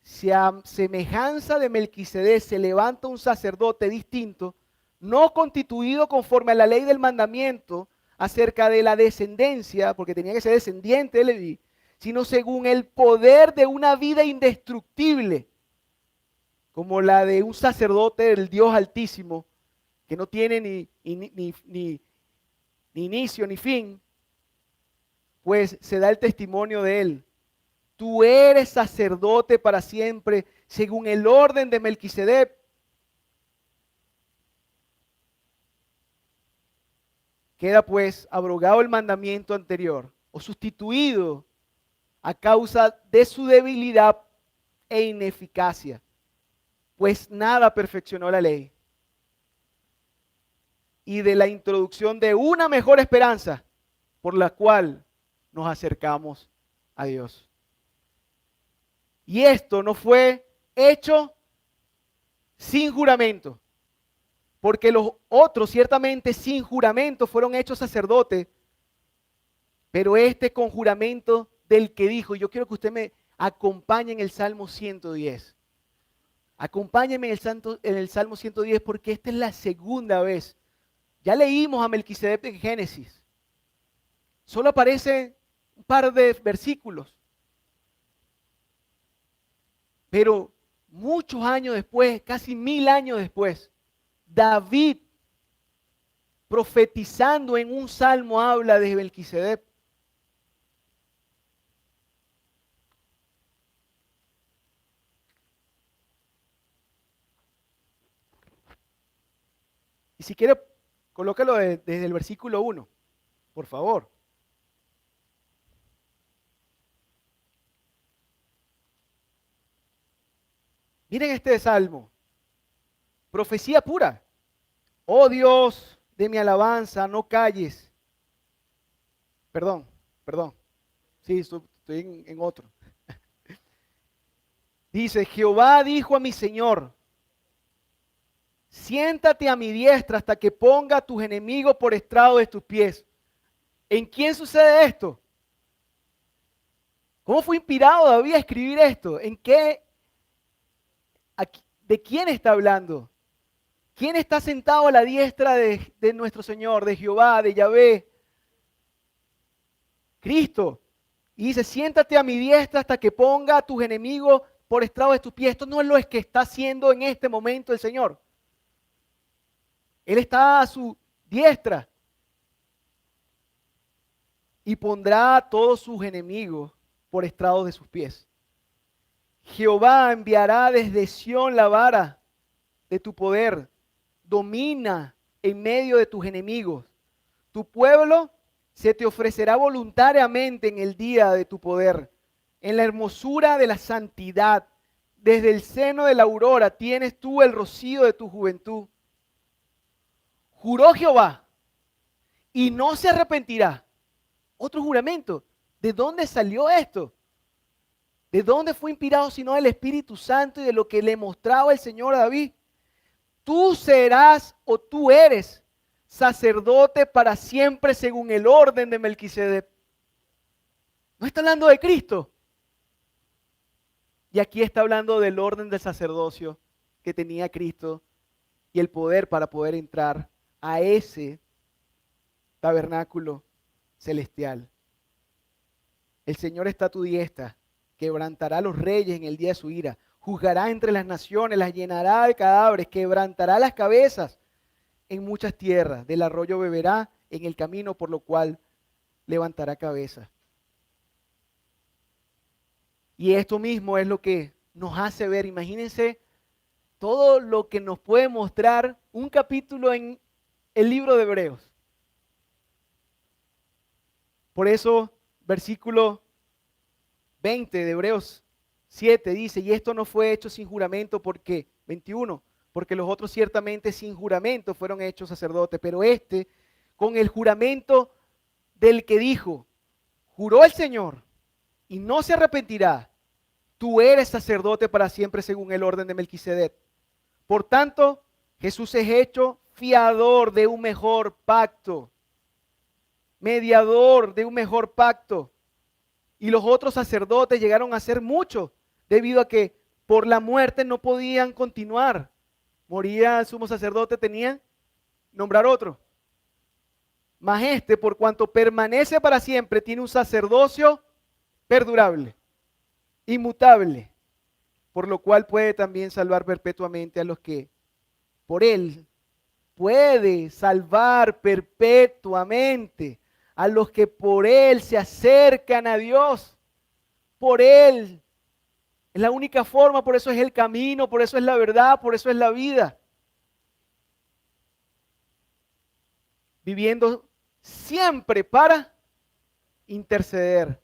Si a semejanza de Melquisedec se levanta un sacerdote distinto, no constituido conforme a la ley del mandamiento acerca de la descendencia, porque tenía que ser descendiente de Leví, sino según el poder de una vida indestructible, como la de un sacerdote del Dios Altísimo, que no tiene ni inicio ni fin, pues se da el testimonio de él. Tú eres sacerdote para siempre, según el orden de Melquisedec. Queda pues abrogado el mandamiento anterior o sustituido a causa de su debilidad e ineficacia, pues nada perfeccionó la ley. Y de la introducción de una mejor esperanza por la cual nos acercamos a Dios. Y esto no fue hecho sin juramento, porque los otros ciertamente sin juramento fueron hechos sacerdotes, pero este con juramento del que dijo. Yo quiero que usted me acompañe en el Salmo 110. Acompáñeme en el Salmo 110 porque esta es la segunda vez. Ya leímos a Melquisedec en Génesis. Solo aparece un par de versículos. Pero muchos años después, casi 1000 años después, David, profetizando en un salmo, habla de Melquisedec. Y si quiere, colócalo desde el versículo 1, por favor. Miren este salmo, profecía pura. Oh Dios de mi alabanza, no calles. Perdón. Sí, estoy en otro. Dice, Jehová dijo a mi Señor, siéntate a mi diestra hasta que ponga a tus enemigos por estrado de tus pies. ¿En quién sucede esto? ¿Cómo fue inspirado David a escribir esto? ¿En qué? ¿De quién está hablando? ¿Quién está sentado a la diestra de nuestro Señor, de Jehová, de Yahvé? Cristo. Y dice, siéntate a mi diestra hasta que ponga a tus enemigos por estrado de tus pies. Esto no es lo que está haciendo en este momento el Señor. Él está a su diestra y pondrá a todos sus enemigos por estrado de sus pies. Jehová enviará desde Sión la vara de tu poder. Domina en medio de tus enemigos. Tu pueblo se te ofrecerá voluntariamente en el día de tu poder. en la hermosura de la santidad. Desde el seno de la aurora tienes tú el rocío de tu juventud. Juró Jehová y no se arrepentirá. Otro juramento. ¿De dónde salió esto? ¿De dónde fue inspirado sino del Espíritu Santo y de lo que le mostraba el Señor a David? Tú serás o tú eres sacerdote para siempre según el orden de Melquisedec. No está hablando de Cristo. Y aquí está hablando del orden del sacerdocio que tenía Cristo y el poder para poder entrar a ese tabernáculo celestial. El Señor está a tu diestra, quebrantará a los reyes en el día de su ira, juzgará entre las naciones, las llenará de cadáveres, quebrantará las cabezas en muchas tierras, del arroyo beberá en el camino por lo cual levantará cabeza. Y esto mismo es lo que nos hace ver, imagínense todo lo que nos puede mostrar un capítulo en el libro de Hebreos. Por eso, versículo 20 de Hebreos 7 dice, y esto no fue hecho sin juramento porque, 21, porque los otros ciertamente sin juramento fueron hechos sacerdotes, pero este con el juramento del que dijo, juró el Señor y no se arrepentirá, tú eres sacerdote para siempre según el orden de Melquisedec. Por tanto, Jesús es hecho fiador de un mejor pacto, mediador de un mejor pacto. Y los otros sacerdotes llegaron a ser muchos, debido a que por la muerte no podían continuar. Moría el sumo sacerdote, tenían nombrar otro. Mas este, por cuanto permanece para siempre, tiene un sacerdocio perdurable, inmutable, por lo cual puede también salvar perpetuamente a los que por él puede salvar perpetuamente a los que por él se acercan a Dios. Por él es la única forma, por eso es el camino, por eso es la verdad, por eso es la vida. Viviendo siempre para interceder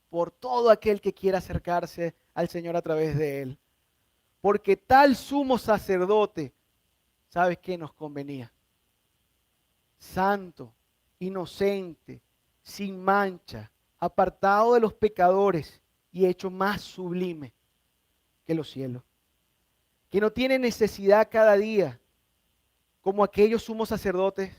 por todo aquel que quiera acercarse al Señor a través de él. Porque tal sumo sacerdote, ¿sabes qué nos convenía? Santo, inocente, sin mancha, apartado de los pecadores y hecho más sublime que los cielos. Que no tiene necesidad cada día, como aquellos sumos sacerdotes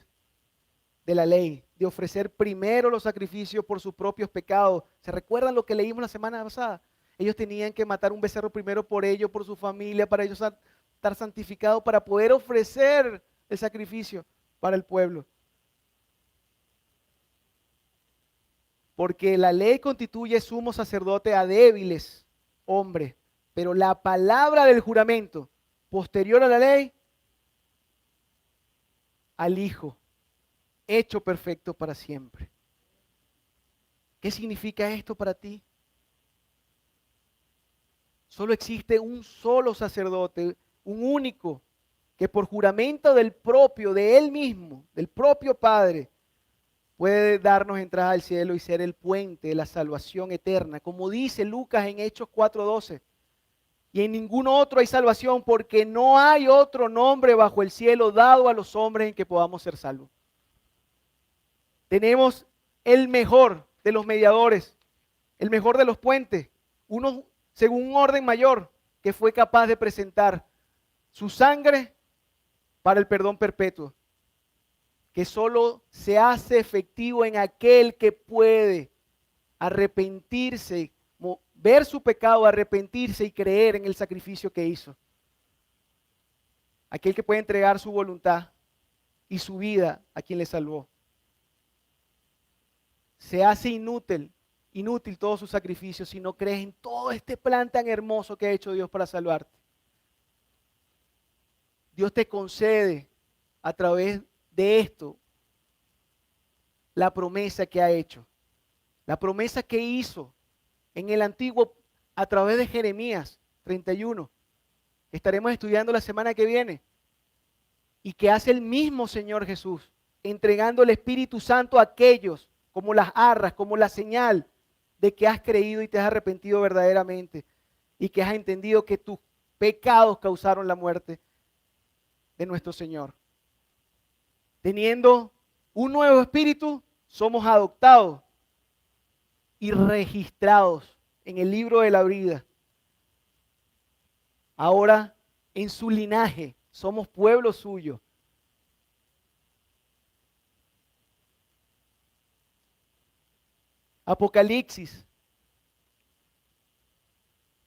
de la ley, de ofrecer primero los sacrificios por sus propios pecados. ¿Se recuerdan lo que leímos la semana pasada? Ellos tenían que matar un becerro primero por ellos, por su familia, para ellos estar santificados, para poder ofrecer el sacrificio para el pueblo. Porque la ley constituye sumo sacerdote a débiles hombres, pero la palabra del juramento posterior a la ley, al Hijo, hecho perfecto para siempre. ¿Qué significa esto para ti? Solo existe un solo sacerdote, un único, que por juramento del propio, de él mismo, del propio Padre, puede darnos entrada al cielo y ser el puente de la salvación eterna, como dice Lucas en Hechos 4:12. Y en ningún otro hay salvación, porque no hay otro nombre bajo el cielo dado a los hombres en que podamos ser salvos. Tenemos el mejor de los mediadores, el mejor de los puentes, uno según un orden mayor, que fue capaz de presentar su sangre para el perdón perpetuo, que solo se hace efectivo en aquel que puede arrepentirse, ver su pecado, arrepentirse y creer en el sacrificio que hizo. Aquel que puede entregar su voluntad y su vida a quien le salvó. Se hace inútil todo su sacrificio si no crees en todo este plan tan hermoso que ha hecho Dios para salvarte. Dios te concede a través de esto la promesa que ha hecho, la promesa que hizo en el antiguo a través de Jeremías 31, que estaremos estudiando la semana que viene, y que hace el mismo Señor Jesús, entregando el Espíritu Santo a aquellos como las arras, como la señal de que has creído y te has arrepentido verdaderamente y que has entendido que tus pecados causaron la muerte de nuestro Señor. Teniendo un nuevo espíritu, somos adoptados y registrados en el libro de la vida. Ahora, en su linaje, somos pueblo suyo. Apocalipsis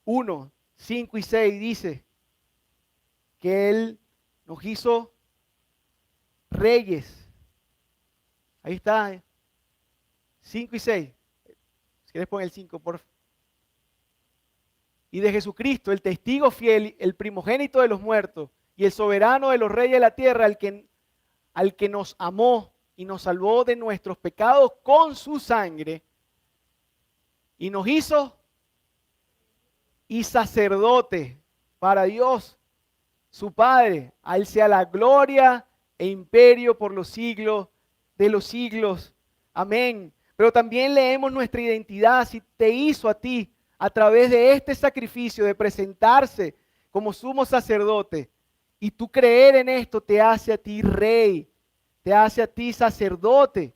1, 5 y 6 dice que Él nos hizo reyes. Ahí está, 5 y 6. Si quieres poner el 5, por favor. Y de Jesucristo, el testigo fiel, el primogénito de los muertos y el soberano de los reyes de la tierra, al que nos amó y nos salvó de nuestros pecados con su sangre y nos hizo y sacerdote para Dios, su Padre. A Él sea la gloria e imperio por los siglos de los siglos. Amén. Pero también leemos nuestra identidad, si te hizo a ti a través de este sacrificio de presentarse como sumo sacerdote. Y tú creer en esto te hace a ti rey, te hace a ti sacerdote,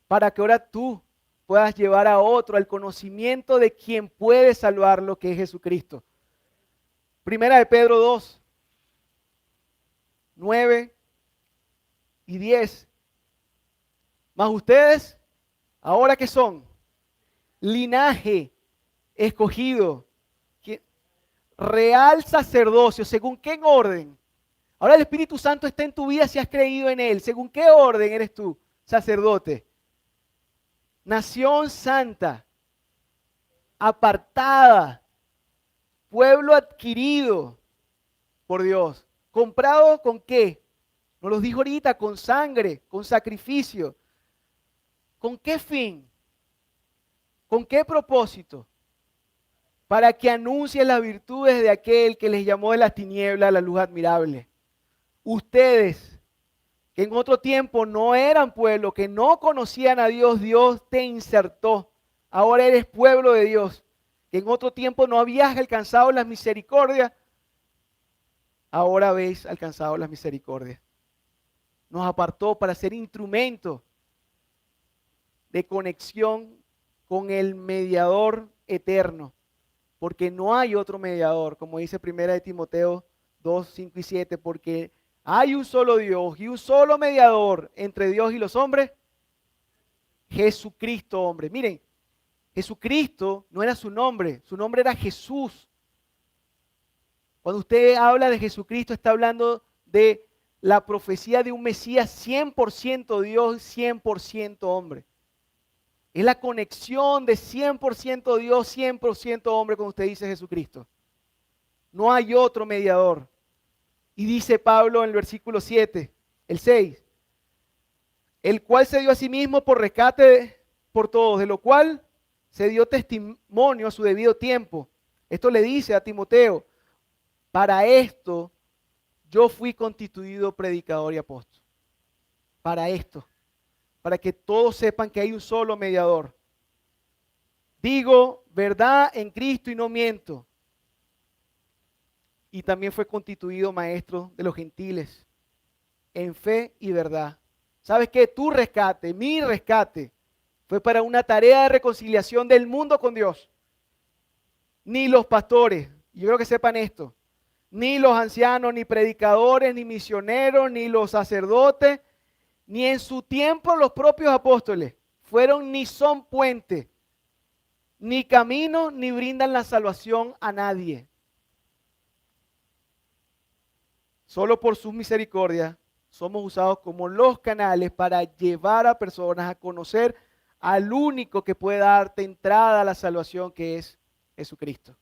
para que ahora tú puedas llevar a otro al conocimiento de quien puede salvarlo, que es Jesucristo. Primera de Pedro 2, 9 y 10. Mas ustedes, ¿ahora qué son? Linaje escogido, real sacerdocio. ¿Según qué orden? Ahora el Espíritu Santo está en tu vida si has creído en Él. ¿Según qué orden eres tú, sacerdote? Nación santa, apartada, pueblo adquirido por Dios. ¿Comprado con qué? Nos lo dijo ahorita, con sangre, con sacrificio. ¿Con qué fin? ¿Con qué propósito? Para que anuncie las virtudes de aquel que les llamó de las tinieblas a la luz admirable. Ustedes, que en otro tiempo no eran pueblo, que no conocían a Dios, Dios te insertó. Ahora eres pueblo de Dios. Que en otro tiempo no habías alcanzado las misericordias, ahora habéis alcanzado las misericordias. Nos apartó para ser instrumento de conexión con el mediador eterno, porque no hay otro mediador, como dice 1 Timoteo 2, 5 y 7, porque hay un solo Dios y un solo mediador entre Dios y los hombres, Jesucristo, hombre. Miren, Jesucristo no era su nombre era Jesús. Cuando usted habla de Jesucristo, está hablando de la profecía de un Mesías 100% Dios, 100% hombre. Es la conexión de 100% Dios, 100% hombre cuando usted dice Jesucristo. No hay otro mediador. Y dice Pablo en el versículo 7, el 6, el cual se dio a sí mismo por rescate por todos, de lo cual se dio testimonio a su debido tiempo. Esto le dice a Timoteo, para esto yo fui constituido predicador y apóstol. Para esto, para que todos sepan que hay un solo mediador. Digo verdad en Cristo y no miento. Y también fue constituido maestro de los gentiles en fe y verdad. ¿Sabes qué? Tu rescate, mi rescate, fue para una tarea de reconciliación del mundo con Dios. Ni los pastores, yo creo que sepan esto, ni los ancianos, ni predicadores, ni misioneros, ni los sacerdotes, ni en su tiempo los propios apóstoles fueron ni son puente, ni camino, ni brindan la salvación a nadie. Solo por sus misericordias somos usados como los canales para llevar a personas a conocer al único que puede darte entrada a la salvación, que es Jesucristo.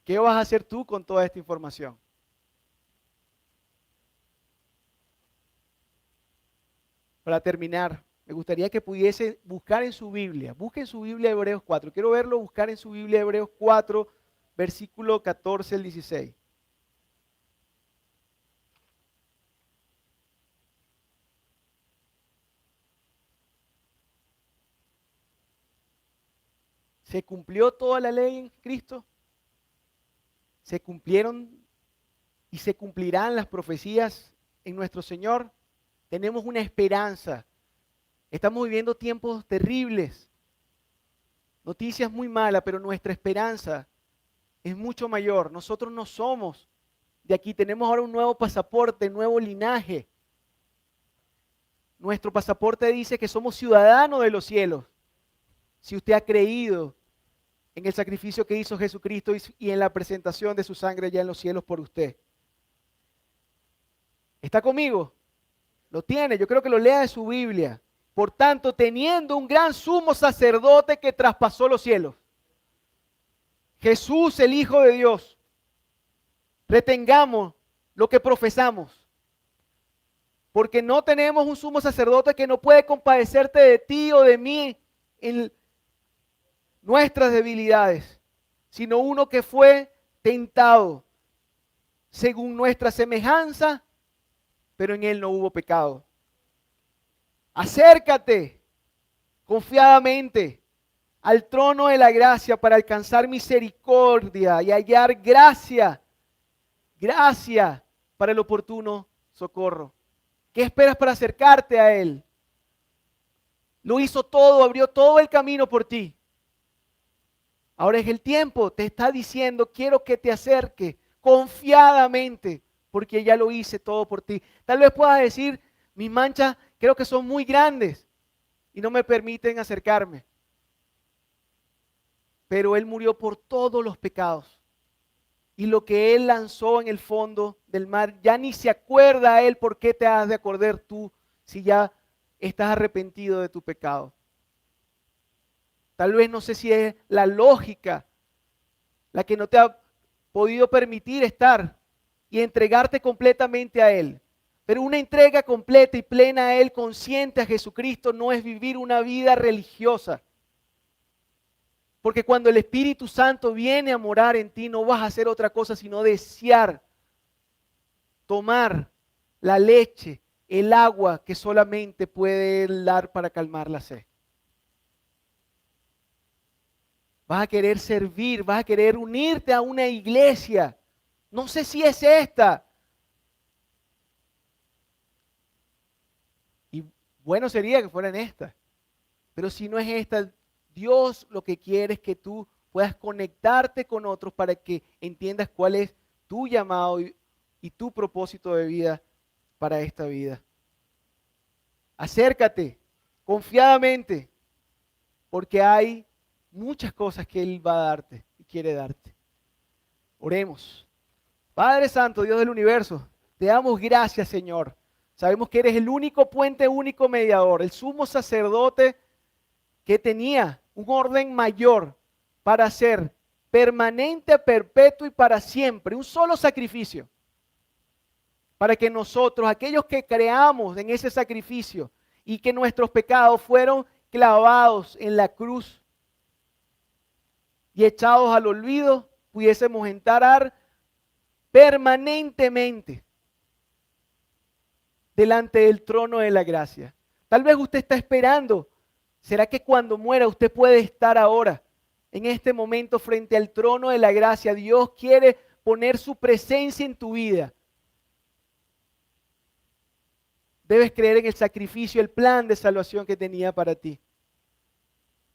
¿Qué vas a hacer tú con toda esta información? Para terminar, me gustaría que pudiese buscar en su Biblia. Busque en su Biblia Hebreos 4. Quiero verlo buscar en su Biblia Hebreos 4, versículo 14 al 16. ¿Se cumplió toda la ley en Cristo? ¿Se cumplieron y se cumplirán las profecías en nuestro Señor? Tenemos una esperanza. Estamos viviendo tiempos terribles, noticias muy malas, pero nuestra esperanza es mucho mayor. Nosotros no somos de aquí, tenemos ahora un nuevo pasaporte, nuevo linaje. Nuestro pasaporte dice que somos ciudadanos de los cielos. Si usted ha creído en el sacrificio que hizo Jesucristo y en la presentación de su sangre ya en los cielos por usted. ¿Está conmigo? Lo tiene, yo creo que lo lea de su Biblia. Por tanto, teniendo un gran sumo sacerdote que traspasó los cielos, Jesús, el Hijo de Dios, retengamos lo que profesamos, porque no tenemos un sumo sacerdote que no puede compadecerte de ti o de mí en nuestras debilidades, sino uno que fue tentado según nuestra semejanza, pero en él no hubo pecado. Acércate confiadamente al trono de la gracia para alcanzar misericordia y hallar gracia para el oportuno socorro. ¿Qué esperas para acercarte a Él? Lo hizo todo, abrió todo el camino por ti. Ahora es el tiempo, te está diciendo, quiero que te acerques confiadamente, porque ya lo hice todo por ti. Tal vez puedas decir, mis manchas creo que son muy grandes y no me permiten acercarme. Pero Él murió por todos los pecados. Y lo que Él lanzó en el fondo del mar, ya ni se acuerda a Él. ¿Por qué te has de acordar tú si ya estás arrepentido de tu pecado? Tal vez no sé si es la lógica la que no te ha podido permitir estar y entregarte completamente a Él. Pero una entrega completa y plena a Él, consciente a Jesucristo, no es vivir una vida religiosa. Porque cuando el Espíritu Santo viene a morar en ti, no vas a hacer otra cosa sino desear tomar la leche, el agua que solamente puede Él dar para calmar la sed. Vas a querer servir, vas a querer unirte a una iglesia. No sé si es esta. Y bueno sería que fueran estas. Pero si no es esta, Dios lo que quiere es que tú puedas conectarte con otros para que entiendas cuál es tu llamado y tu propósito de vida para esta vida. Acércate confiadamente, porque hay muchas cosas que Él va a darte y quiere darte. Oremos. Padre Santo, Dios del universo, te damos gracias, Señor. Sabemos que eres el único puente, único mediador, el sumo sacerdote que tenía un orden mayor para ser permanente, perpetuo y para siempre, un solo sacrificio. Para que nosotros, aquellos que creamos en ese sacrificio y que nuestros pecados fueron clavados en la cruz y echados al olvido, pudiésemos entrar permanentemente delante del trono de la gracia. Tal vez usted está esperando, ¿será que cuando muera usted puede estar ahora, en este momento, frente al trono de la gracia? Dios quiere poner su presencia en tu vida. Debes creer en el sacrificio, el plan de salvación que tenía para ti.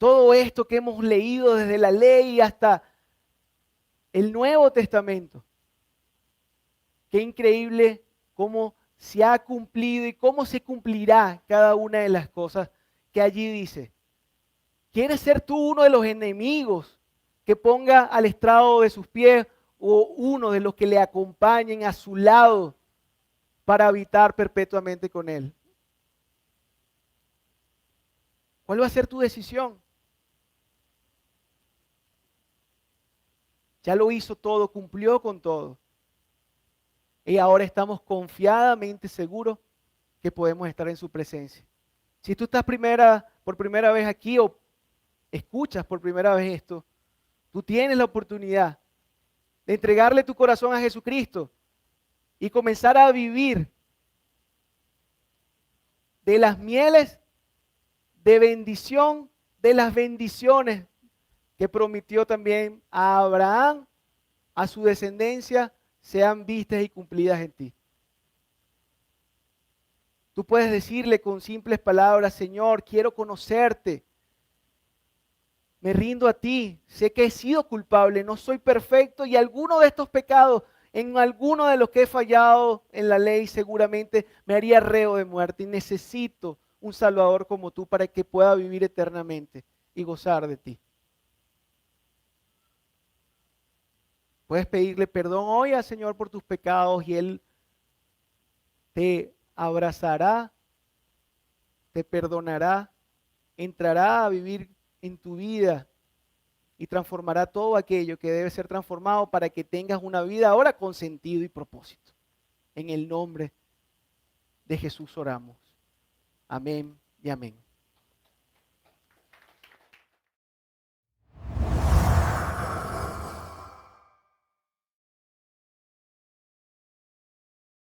Todo esto que hemos leído desde la ley hasta el Nuevo Testamento. Qué increíble cómo se ha cumplido y cómo se cumplirá cada una de las cosas que allí dice. ¿Quieres ser tú uno de los enemigos que ponga al estrado de sus pies o uno de los que le acompañen a su lado para habitar perpetuamente con Él? ¿Cuál va a ser tu decisión? Ya lo hizo todo, cumplió con todo. Y ahora estamos confiadamente seguros que podemos estar en su presencia. Si tú estás por primera vez aquí o escuchas por primera vez esto, tú tienes la oportunidad de entregarle tu corazón a Jesucristo y comenzar a vivir de las mieles de bendición, de las bendiciones que prometió también a Abraham, a su descendencia, sean vistas y cumplidas en ti. Tú puedes decirle con simples palabras: Señor, quiero conocerte. Me rindo a ti. Sé que he sido culpable, no soy perfecto y alguno de estos pecados, en alguno de los que he fallado en la ley, seguramente me haría reo de muerte y necesito un Salvador como tú para que pueda vivir eternamente y gozar de ti. Puedes pedirle perdón hoy al Señor por tus pecados y Él te abrazará, te perdonará, entrará a vivir en tu vida y transformará todo aquello que debe ser transformado para que tengas una vida ahora con sentido y propósito. En el nombre de Jesús oramos. Amén y amén.